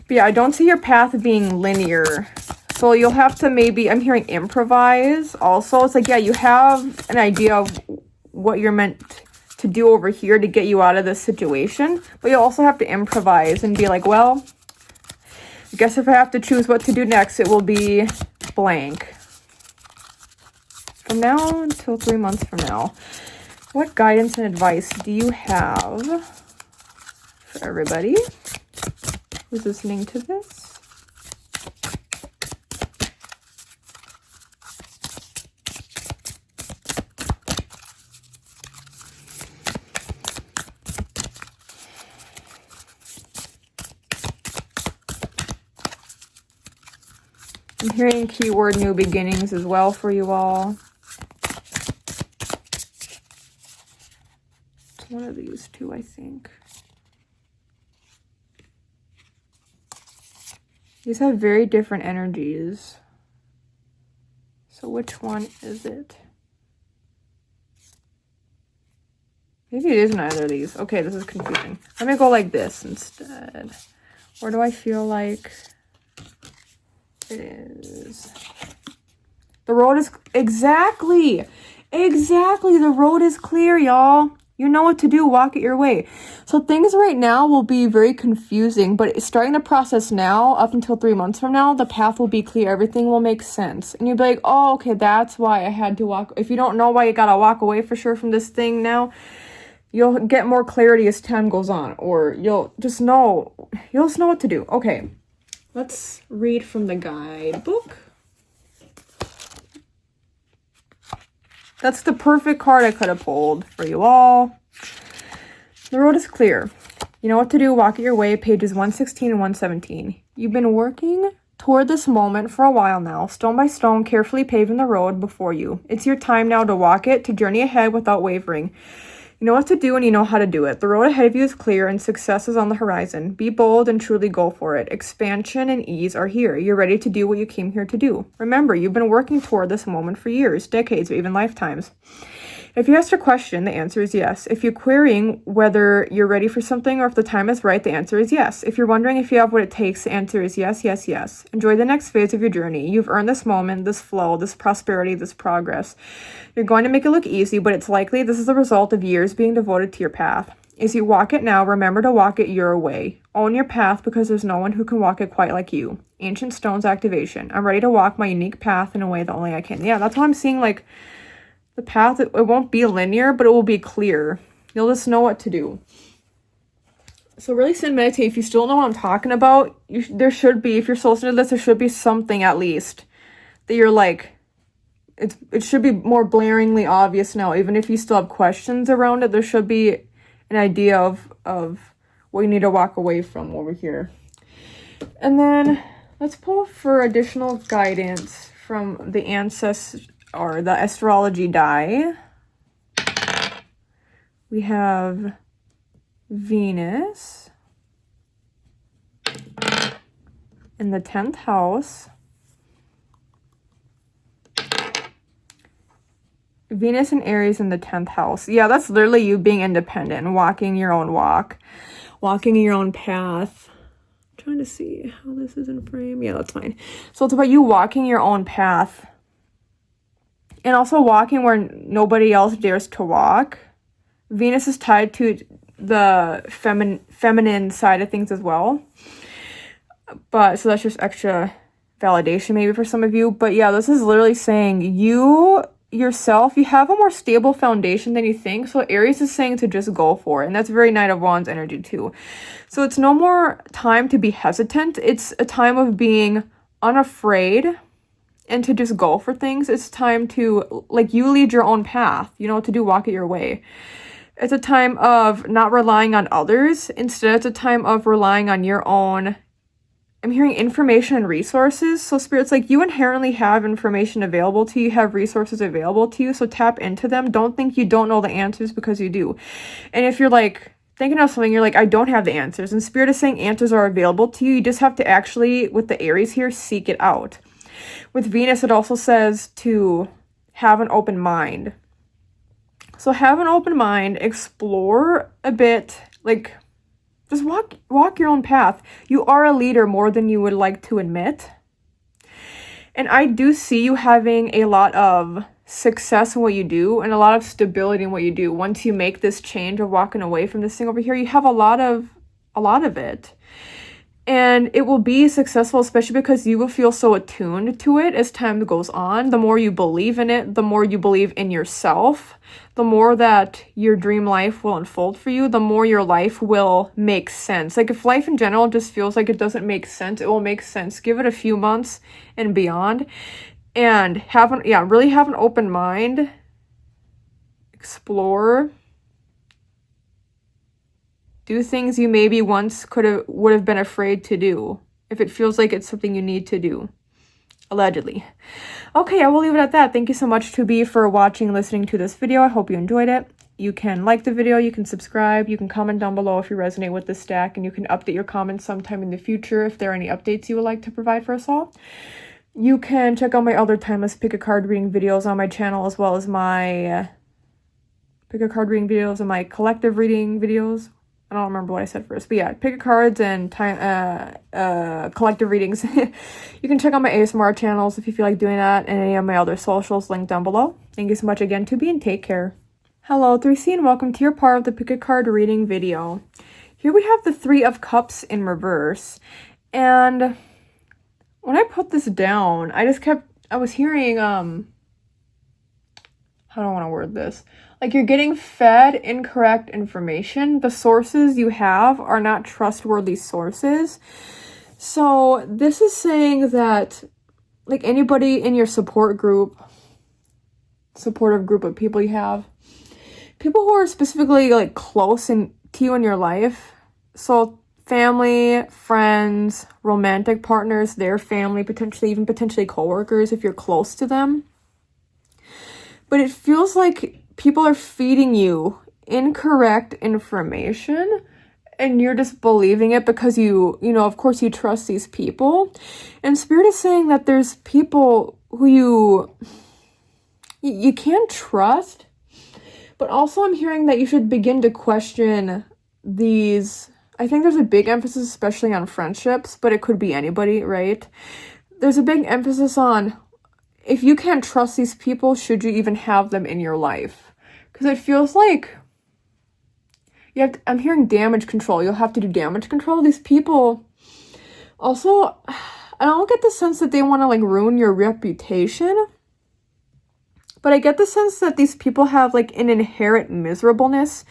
But yeah, I don't see your path being linear. So you'll have to maybe, I'm hearing improvise also. It's like, yeah, you have an idea of what you're meant to do over here to get you out of this situation. But you'll also have to improvise and be like, well, I guess if I have to choose what to do next, it will be blank. From now until 3 months from now, what guidance and advice do you have for everybody who's listening to this? I'm hearing keyword new beginnings as well for you all. It's one of these two, I think. These have very different energies. So which one is it? Maybe it is neither of these. Okay, this is confusing. Let me go like this instead. Where do I feel like it is? The road is... Exactly! The road is clear, y'all. You know what to do. Walk it your way. So things right now will be very confusing, but starting the process now, up until 3 months from now, the path will be clear. Everything will make sense. And you'll be like, oh, okay, that's why I had to walk. If you don't know why you gotta walk away for sure from this thing now, you'll get more clarity as time goes on, or you'll just know what to do. Okay, let's read from the guidebook. That's the perfect card I could have pulled for you all. The road is clear. You know what to do. Walk it your way. Pages 116 and 117. You've been working toward this moment for a while now, stone by stone, carefully paving the road before you. It's your time now to walk it, to journey ahead without wavering. You know what to do and you know how to do it. The road ahead of you is clear and success is on the horizon. Be bold and truly go for it. Expansion and ease are here. You're ready to do what you came here to do. Remember, you've been working toward this moment for years, decades, or even lifetimes. If you asked a question, the answer is yes. If you're querying whether you're ready for something or if the time is right, the answer is yes. If you're wondering if you have what it takes, the answer is yes, yes, yes. Enjoy the next phase of your journey. You've earned this moment, this flow, this prosperity, this progress. You're going to make it look easy, but it's likely this is the result of years being devoted to your path. As you walk it now, remember to walk it your way. Own your path because there's no one who can walk it quite like you. Ancient Stones activation. I'm ready to walk my unique path in a way that only I can. Yeah, that's what I'm seeing, like, the path, it won't be linear, but it will be clear. You'll just know what to do. So really sit and meditate. If you still know what I'm talking about, there should be, if you're soul centered this, there should be something at least that you're like, it should be more blaringly obvious now. Even if you still have questions around it, there should be an idea of what you need to walk away from over here. And then let's pull for additional guidance from the ancestors, or the astrology die. We have Venus in the 10th house. Venus and Aries in the 10th house. Yeah, that's literally you being independent and walking your own walk. Walking your own path. I'm trying to see how this is in frame. Yeah, that's fine. So it's about you walking your own path. And also walking where nobody else dares to walk. Venus is tied to the feminine side of things as well. But so that's just extra validation maybe for some of you. But yeah, this is literally saying you yourself, you have a more stable foundation than you think. So Aries is saying to just go for it. And that's very Knight of Wands energy too. So it's no more time to be hesitant. It's a time of being unafraid and to just go for things. It's time to, like, you lead your own path. You know what to do, walk it your way. It's a time of not relying on others. Instead, it's a time of relying on your own, I'm hearing information and resources. So Spirit's like, you inherently have information available to you, you have resources available to you, so tap into them. Don't think you don't know the answers, because you do. And if you're like thinking of something, you're like, I don't have the answers, and Spirit is saying answers are available to you. You just have to actually, with the Aries here, seek it out. With Venus, it also says to have an open mind. So have an open mind, explore a bit, like, just walk your own path. You are a leader more than you would like to admit. And I do see you having a lot of success in what you do and a lot of stability in what you do. Once you make this change of walking away from this thing over here, you have a lot of it. And it will be successful, especially because you will feel so attuned to it as time goes on. The more you believe in it, the more you believe in yourself, the more that your dream life will unfold for you, the more your life will make sense. Like, if life in general just feels like it doesn't make sense, it will make sense. Give it a few months and beyond. And really have an open mind. Explore. Do things you maybe once would have been afraid to do, if it feels like it's something you need to do. Allegedly. Okay, I will leave it at that. Thank you so much, 2B, for watching and listening to this video. I hope you enjoyed it. You can like the video, you can subscribe, you can comment down below if you resonate with this stack, and you can update your comments sometime in the future if there are any updates you would like to provide for us all. You can check out my other timeless pick a card reading videos on my channel, as well as my pick a card reading videos and my collective reading videos. I don't remember what I said first, but yeah, pick a cards and collective readings. You can check out my ASMR channels if you feel like doing that, and any of my other socials linked down below. Thank you so much again, 2B, and take care. Hello 3C and welcome to your part of the pick a card reading video. Here we have the Three of Cups in reverse, and when I put this down, I was hearing, how do I want to word this? Like, you're getting fed incorrect information. The sources you have are not trustworthy sources. So this is saying that, like, anybody in your supportive group of people you have, people who are specifically, like, close to you in your life, so family, friends, romantic partners, their family, potentially coworkers if you're close to them. But it feels like people are feeding you incorrect information and you're just believing it because you know, of course you trust these people. And Spirit is saying that there's people who you can't trust. But also I'm hearing that you should begin to question these. I think there's a big emphasis, especially on friendships, but it could be anybody, right? There's a big emphasis on, if you can't trust these people, should you even have them in your life? Because it feels like I'm hearing damage control. You'll have to do damage control. These people also, I don't get the sense that they want to, like, ruin your reputation. But I get the sense that these people have, like, an inherent miserableness.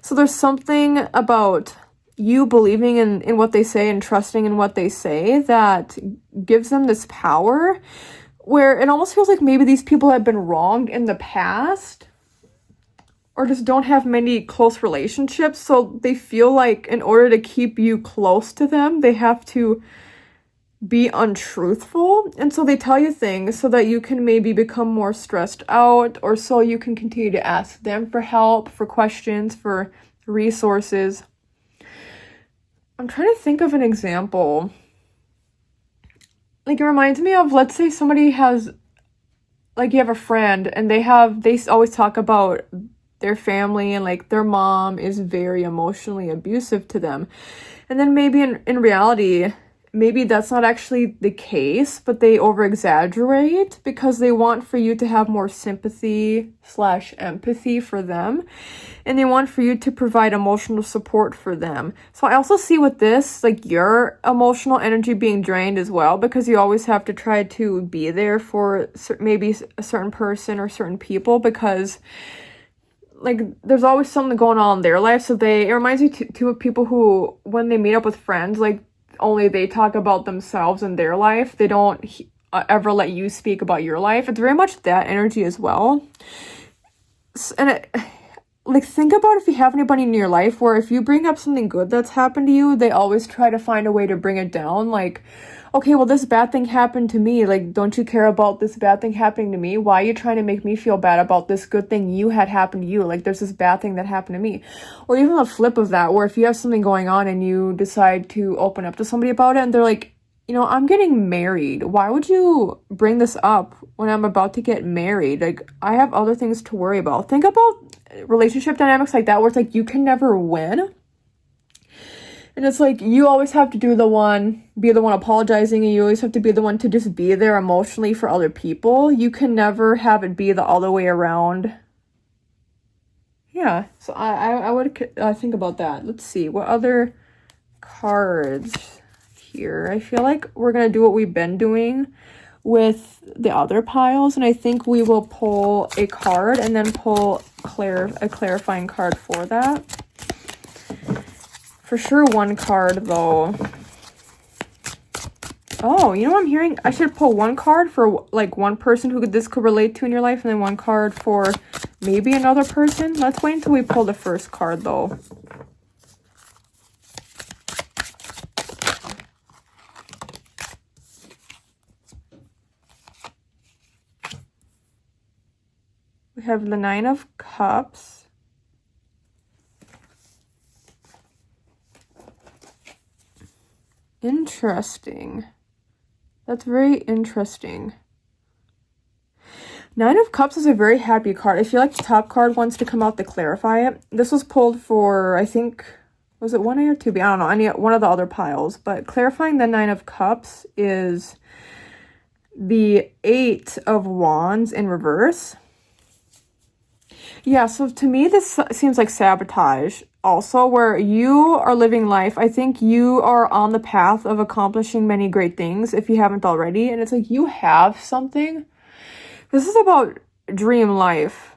So there's something about you believing in what they say and trusting in what they say that gives them this power, where it almost feels like maybe these people have been wronged in the past or just don't have many close relationships. So they feel like in order to keep you close to them, they have to be untruthful, and so they tell you things so that you can maybe become more stressed out, or so you can continue to ask them for help, for questions, for resources. I'm trying to think of an example. Like, it reminds me of, let's say somebody has, like, you have a friend and they always talk about their family and, like, their mom is very emotionally abusive to them, and then maybe in reality, maybe that's not actually the case, but they over-exaggerate because they want for you to have more sympathy/empathy for them, and they want for you to provide emotional support for them. So I also see with this, like, your emotional energy being drained as well, because you always have to try to be there for maybe a certain person or certain people, because, like, there's always something going on in their life. So it reminds me too of people who, when they meet up with friends, like, only they talk about themselves and their life. They don't ever let you speak about your life. It's very much that energy as well. And like, think about if you have anybody in your life where if you bring up something good that's happened to you, they always try to find a way to bring it down. Like, okay, well, this bad thing happened to me. Like, don't you care about this bad thing happening to me? Why are you trying to make me feel bad about this good thing you had happen to you? Like, there's this bad thing that happened to me. Or even the flip of that, where if you have something going on and you decide to open up to somebody about it, and they're like, you know, I'm getting married. Why would you bring this up when I'm about to get married? Like, I have other things to worry about. Think about relationship dynamics like that, where it's like you can never win. And it's like you always have to be the one apologizing, and you always have to be the one to just be there emotionally for other people. You can never have it be the other way around. Yeah, so I would think about that. Let's see, what other cards here? I feel like we're going to do what we've been doing with the other piles, and I think we will pull a card and then pull a clarifying card for that. For sure one card, though. Oh, you know what I'm hearing? I should pull one card for, like, one person who this could relate to in your life, and then one card for maybe another person. Let's wait until we pull the first card, though. We have the Nine of Cups. Interesting. That's very interesting. Nine of Cups is a very happy card. I feel like the top card wants to come out to clarify it. This was pulled for, I think, was it 1A or 2B? I don't know, one of the other piles. But clarifying the Nine of Cups is the Eight of Wands in reverse. Yeah, so to me, this seems like sabotage also, where you are living life. I think you are on the path of accomplishing many great things if you haven't already. And it's like you have something. This is about dream life,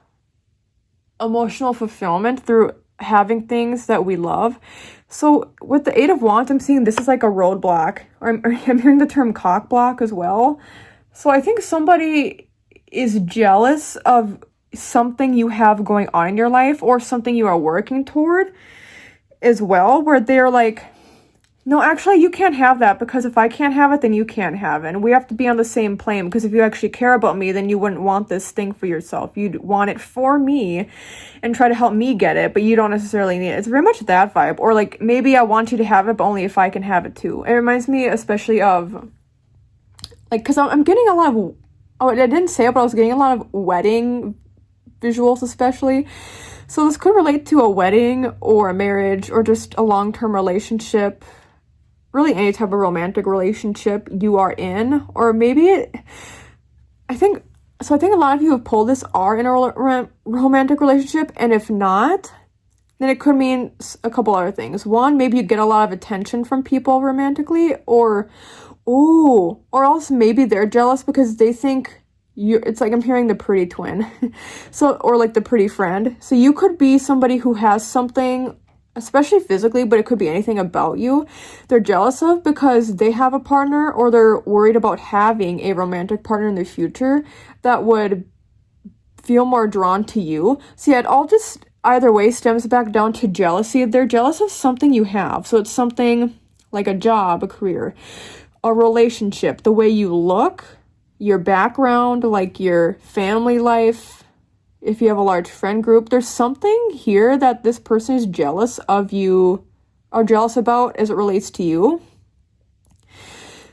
emotional fulfillment through having things that we love. So with the Eight of Wands, I'm seeing this is like a roadblock, or I'm hearing the term cock block as well. So I think somebody is jealous of something you have going on in your life or something you are working toward as well, where they're like, no, actually you can't have that, because if I can't have it, then you can't have it. And we have to be on the same plane, because if you actually care about me, then you wouldn't want this thing for yourself. You'd want it for me and try to help me get it, but you don't necessarily need it. It's very much that vibe. Or like, maybe I want you to have it, but only if I can have it too. It reminds me especially of, like, because I'm getting a lot of, oh, I didn't say it, but I was getting a lot of wedding visuals especially. So this could relate to a wedding or a marriage or just a long-term relationship, really any type of romantic relationship you are in. Or maybe I think a lot of you have pulled this are in a romantic relationship, and if not, then it could mean a couple other things. One, maybe you get a lot of attention from people romantically, or else maybe they're jealous because they think it's like I'm hearing the pretty twin. So, or like the pretty friend. So you could be somebody who has something, especially physically, but it could be anything about you, they're jealous of because they have a partner, or they're worried about having a romantic partner in the future that would feel more drawn to you. So yeah, it all just either way stems back down to jealousy. They're jealous of something you have. So it's something like a job, a career, a relationship, the way you look, your background, like your family life, if you have a large friend group. There's something here that this person is jealous of you, or jealous about as it relates to you.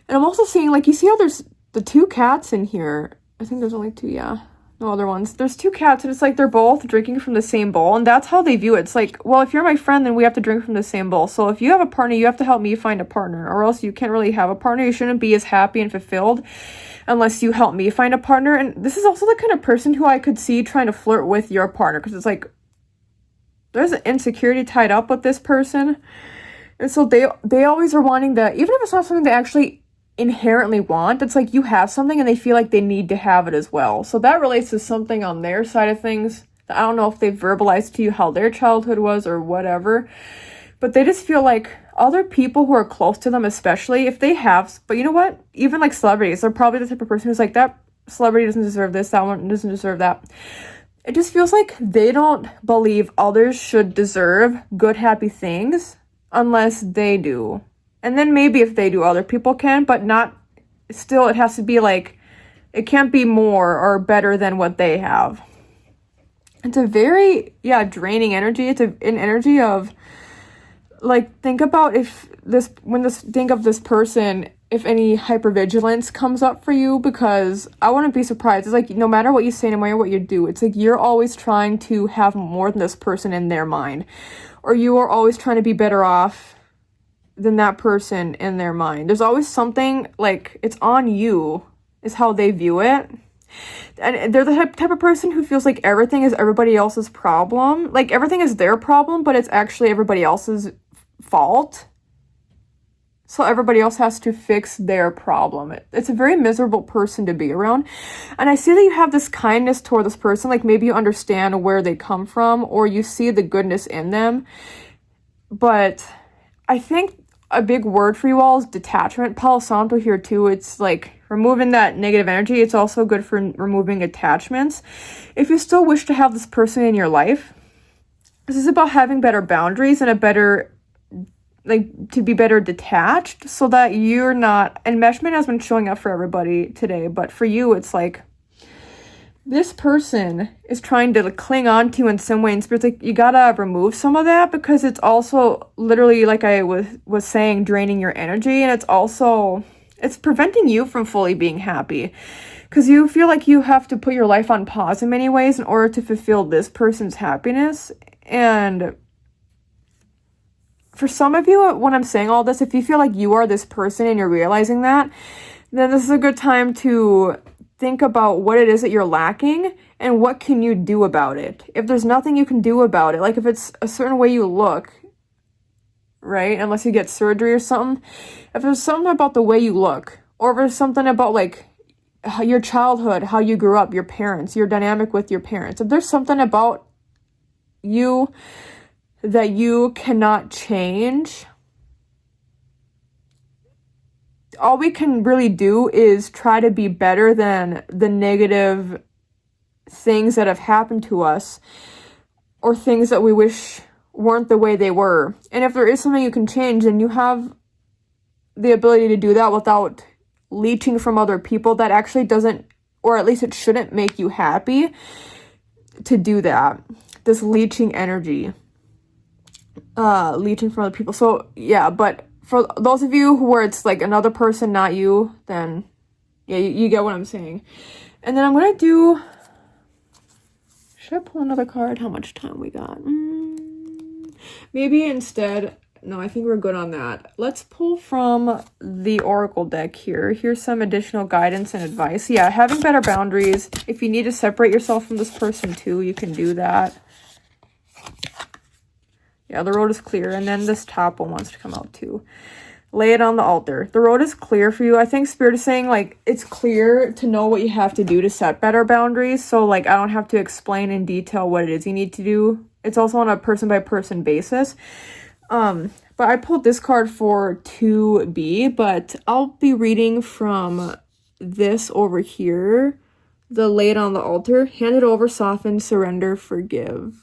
And I'm also seeing, like, you see how there's the two cats in here. I think there's only two, yeah. No other ones. There's two cats, and it's like they're both drinking from the same bowl, and that's how they view it. It's like, well, if you're my friend, then we have to drink from the same bowl. So if you have a partner, you have to help me find a partner, or else you can't really have a partner. You shouldn't be as happy and fulfilled unless you help me find a partner. And this is also the kind of person who I could see trying to flirt with your partner, because it's like there's an insecurity tied up with this person. And so they always are wanting that, even if it's not something they actually inherently want, it's like you have something and they feel like they need to have it as well. So that relates to something on their side of things. I don't know if they've verbalized to you how their childhood was or whatever, but they just feel like other people who are close to them, especially if they have, but you know what, even like celebrities, they're probably the type of person who's like, that celebrity doesn't deserve this, that one doesn't deserve that. It just feels like they don't believe others should deserve good, happy things unless they do. And then maybe if they do, other people can, but not, still it has to be like, it can't be more or better than what they have. It's a very, draining energy. It's an energy of, like, think about think of this person, if any hypervigilance comes up for you, because I wouldn't be surprised. It's like, no matter what you say, no matter what you do, it's like you're always trying to have more than this person in their mind, or you are always trying to be better off than that person in their mind. There's always something, like, it's on you, is how they view it. And they're the type of person who feels like everything is everybody else's problem. Like, everything is their problem, but it's actually everybody else's fault. So everybody else has to fix their problem. It's a very miserable person to be around. And I see that you have this kindness toward this person. Like, maybe you understand where they come from, or you see the goodness in them. But I think a big word for you all is detachment. Palo Santo here too. It's like removing that negative energy. It's also good for removing attachments. If you still wish to have this person in your life, this is about having better boundaries and a better, like, to be better detached, so that you're not, enmeshment has been showing up for everybody today, but for you, it's like, this person is trying to cling on to you in some way, and Spirit's like, you gotta remove some of that, because it's also literally, like I was saying, draining your energy, and it's preventing you from fully being happy, because you feel like you have to put your life on pause in many ways in order to fulfill this person's happiness. And for some of you, when I'm saying all this, if you feel like you are this person and you're realizing that, then this is a good time to think about what it is that you're lacking and what can you do about it. If there's nothing you can do about it, like if it's a certain way you look, right? Unless you get surgery or something. If there's something about the way you look, or if there's something about like your childhood, how you grew up, your parents, your dynamic with your parents. If there's something about you that you cannot change, all we can really do is try to be better than the negative things that have happened to us or things that we wish weren't the way they were. And if there is something you can change, then you have the ability to do that without leeching from other people. That actually doesn't, or at least it shouldn't, make you happy to do that. This leeching energy, leeching from other people. So yeah, but for those of you where it's like another person, not you, then yeah, you get what I'm saying. And then I'm gonna do, should I pull another card? How much time we got? Maybe instead, no, I think we're good on that. Let's pull from the Oracle deck here. Here's some additional guidance and advice. Yeah, having better boundaries. If you need to separate yourself from this person too, you can do that. Yeah, the road is clear. And then this top one wants to come out too. Lay it on the altar. The road is clear for you. I think Spirit is saying, like, it's clear to know what you have to do to set better boundaries. So, like, I don't have to explain in detail what it is you need to do. It's also on a person-by-person basis. But I pulled this card for 2B, but I'll be reading from this over here. The lay it on the altar. Hand it over, soften, surrender, forgive.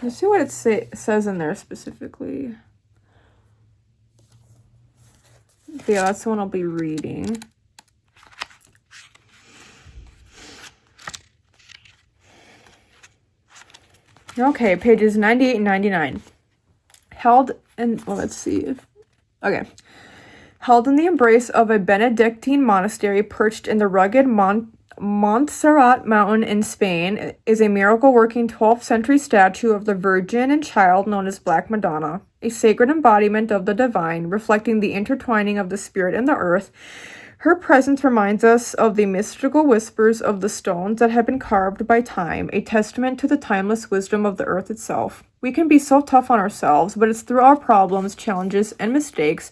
Let's see what it says in there specifically. Yeah, that's the one I'll be reading. Okay, pages 98 and 99. Held in, well, let's see. Okay. Held in the embrace of a Benedictine monastery perched in the rugged Montserrat mountain in Spain is a miracle-working 12th century statue of the Virgin and Child known as Black Madonna, a sacred embodiment of the divine, reflecting the intertwining of the spirit and the earth. Her presence reminds us of the mystical whispers of the stones that have been carved by time, a testament to the timeless wisdom of the earth itself. We can be so tough on ourselves, but it's through our problems, challenges, and mistakes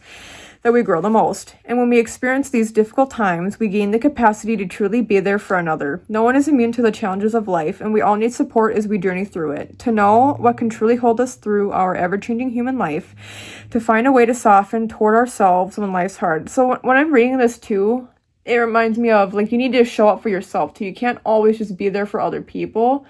that we grow the most. And when we experience these difficult times, we gain the capacity to truly be there for another. No one is immune to the challenges of life, and we all need support as we journey through it. To know what can truly hold us through our ever-changing human life, to find a way to soften toward ourselves when life's hard. So when I'm reading this too, it reminds me of, like, you need to show up for yourself too. You can't always just be there for other people.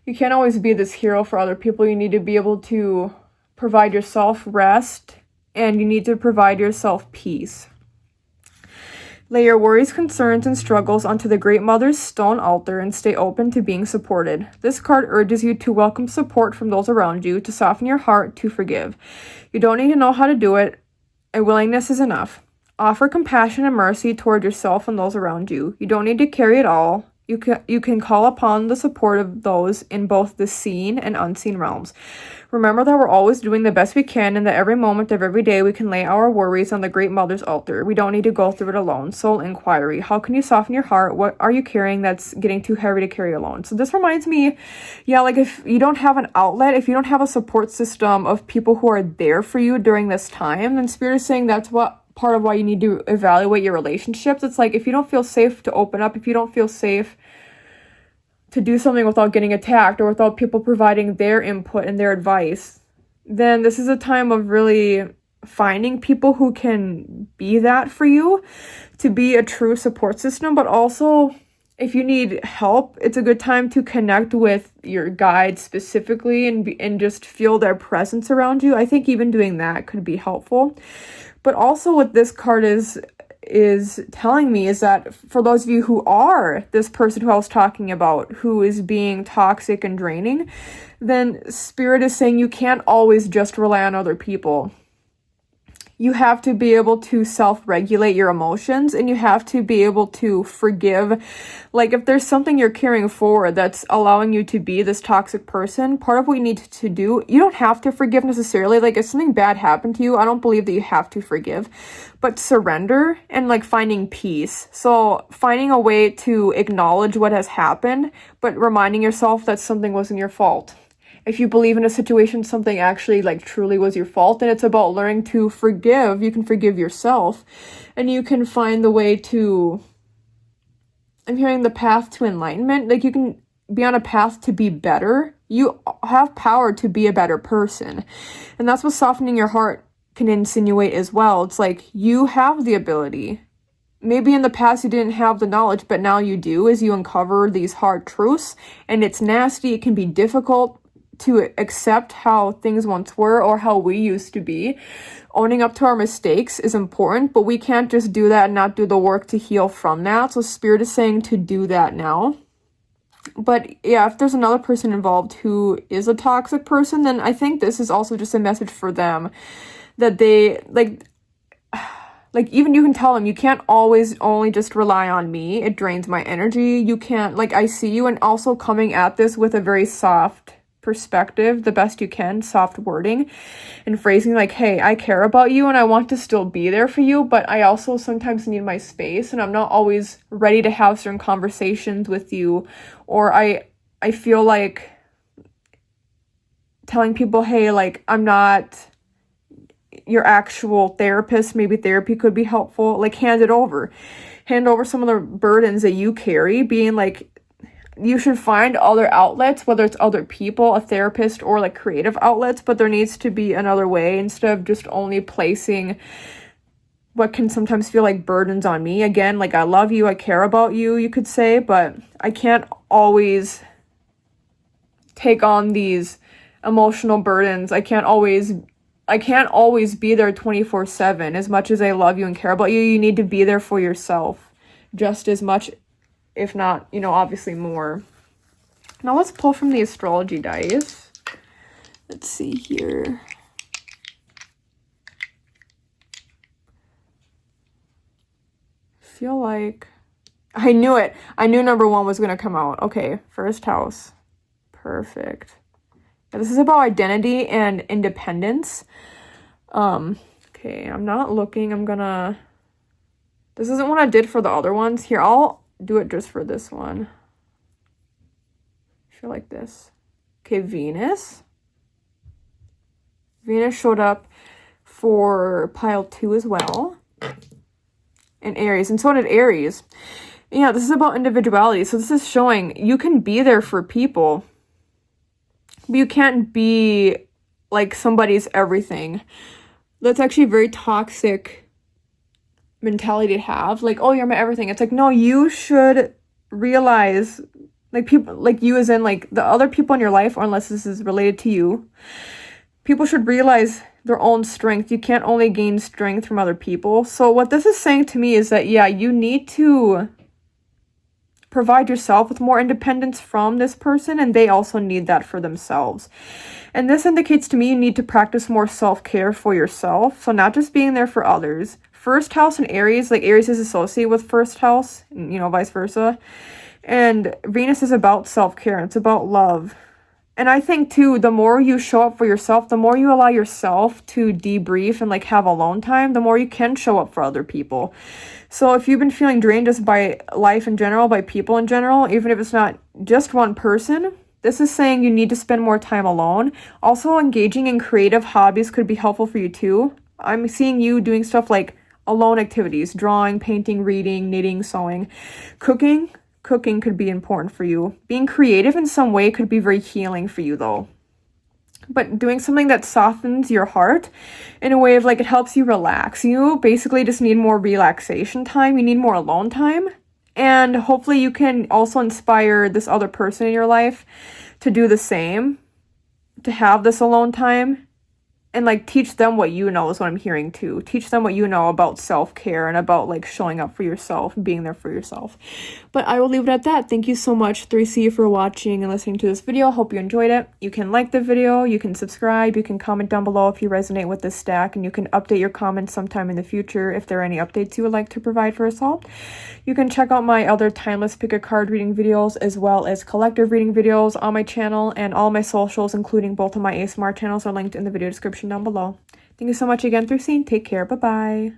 You can't always be this hero for other people. You need to be able to provide yourself rest, and you need to provide yourself peace. Lay your worries, concerns, and struggles onto the Great Mother's stone altar and stay open to being supported. This card urges you to welcome support from those around you, to soften your heart, to forgive. You don't need to know how to do it. A willingness is enough. Offer compassion and mercy toward yourself and those around you. You don't need to carry it all. You can call upon the support of those in both the seen and unseen realms. Remember that we're always doing the best we can, and that every moment of every day we can lay our worries on the Great Mother's altar. We don't need to go through it alone. Soul inquiry. How can you soften your heart? What are you carrying that's getting too heavy to carry alone? So this reminds me, yeah, like if you don't have an outlet, if you don't have a support system of people who are there for you during this time, then Spirit is saying that's what part of why you need to evaluate your relationships. It's like if you don't feel safe to open up, if you don't feel safe to do something without getting attacked or without people providing their input and their advice, then this is a time of really finding people who can be that for you, to be a true support system. But also, if you need help, it's a good time to connect with your guides specifically and just feel their presence around you. I think even doing that could be helpful. But also what this card is telling me is that for those of you who are this person who I was talking about, who is being toxic and draining, then Spirit is saying you can't always just rely on other people. You have to be able to self-regulate your emotions, and you have to be able to forgive. Like, if there's something you're carrying forward that's allowing you to be this toxic person, part of what you need to do, you don't have to forgive necessarily. Like, if something bad happened to you, I don't believe that you have to forgive, but surrender and like finding peace. So finding a way to acknowledge what has happened, but reminding yourself that something wasn't your fault. If you believe in a situation something actually like truly was your fault, then it's about learning to forgive. You can forgive yourself, and you can find the way to, I'm hearing the path to enlightenment. Like, you can be on a path to be better. You have power to be a better person, and that's what softening your heart can insinuate as well. It's like, you have the ability. Maybe in the past you didn't have the knowledge, but now you do, as you uncover these hard truths. And it's nasty, it can be difficult to accept how things once were or how we used to be. Owning up to our mistakes is important, but we can't just do that and not do the work to heal from that. So Spirit is saying to do that now. But yeah, if there's another person involved who is a toxic person, then I think this is also just a message for them that they like even you can tell them, you can't always only just rely on me. It drains my energy. You can't, like, I see you, and also coming at this with a very soft perspective, the best you can, soft wording and phrasing, like, hey, I care about you and I want to still be there for you, but I also sometimes need my space, and I'm not always ready to have certain conversations with you. Or I feel like telling people, hey, like, I'm not your actual therapist. Maybe therapy could be helpful. Like, hand over some of the burdens that you carry, being like, you should find other outlets, whether it's other people, a therapist, or like creative outlets, but there needs to be another way instead of just only placing what can sometimes feel like burdens on me. Again, like, I love you, I care about you, you could say, but I can't always take on these emotional burdens. I can't always be there 24/7. As much as I love you and care about you, you need to be there for yourself just as much, if not, obviously more. Now let's pull from the astrology dice. Let's see here. I feel like I knew it. I knew number 1 was going to come out. Okay, first house. Perfect. Yeah, this is about identity and independence. Okay, I'm not looking. This isn't what I did for the other ones. Here, I'll do it just for this one. I feel like this. Okay, Venus. Venus showed up for pile 2 as well. And Aries, and so did Aries. Yeah, this is about individuality. So this is showing you can be there for people, but you can't be like somebody's everything. That's actually a very toxic mentality to have. Like, oh, you're my everything. It's like, no, you should realize, like, people, like you as in like the other people in your life, or unless this is related to you, people should realize their own strength. You can't only gain strength from other people. So what this is saying to me is that, yeah, you need to provide yourself with more independence from this person, and they also need that for themselves. And this indicates to me you need to practice more self-care for yourself. So not just being there for others. First house and Aries, like Aries is associated with first house, and, vice versa. And Venus is about self-care, and it's about love. And I think too, the more you show up for yourself, the more you allow yourself to debrief and like have alone time, the more you can show up for other people. So if you've been feeling drained just by life in general, by people in general, even if it's not just one person, this is saying you need to spend more time alone. Also, engaging in creative hobbies could be helpful for you too. I'm seeing you doing stuff like alone activities, drawing, painting, reading, knitting, sewing, cooking. Cooking could be important for you. Being creative in some way could be very healing for you though. But doing something that softens your heart in a way of like, it helps you relax. You basically just need more relaxation time. You need more alone time. And hopefully you can also inspire this other person in your life to do the same, to have this alone time. and like teach them what you know is what I'm hearing too. Teach them what you know about self-care and about like showing up for yourself, being there for yourself. But I will leave it at that. Thank you so much, 3C, for watching and listening to this video. Hope you enjoyed it. You can like the video, you can subscribe, you can comment down below if you resonate with this stack, and you can update your comments sometime in the future if there are any updates you would like to provide for us all. You can check out my other timeless pick a card reading videos as well as collective reading videos on my channel, and all my socials, including both of my ASMR channels, are linked in the video description down below. Thank you so much again, 3C. Take care. Bye-bye.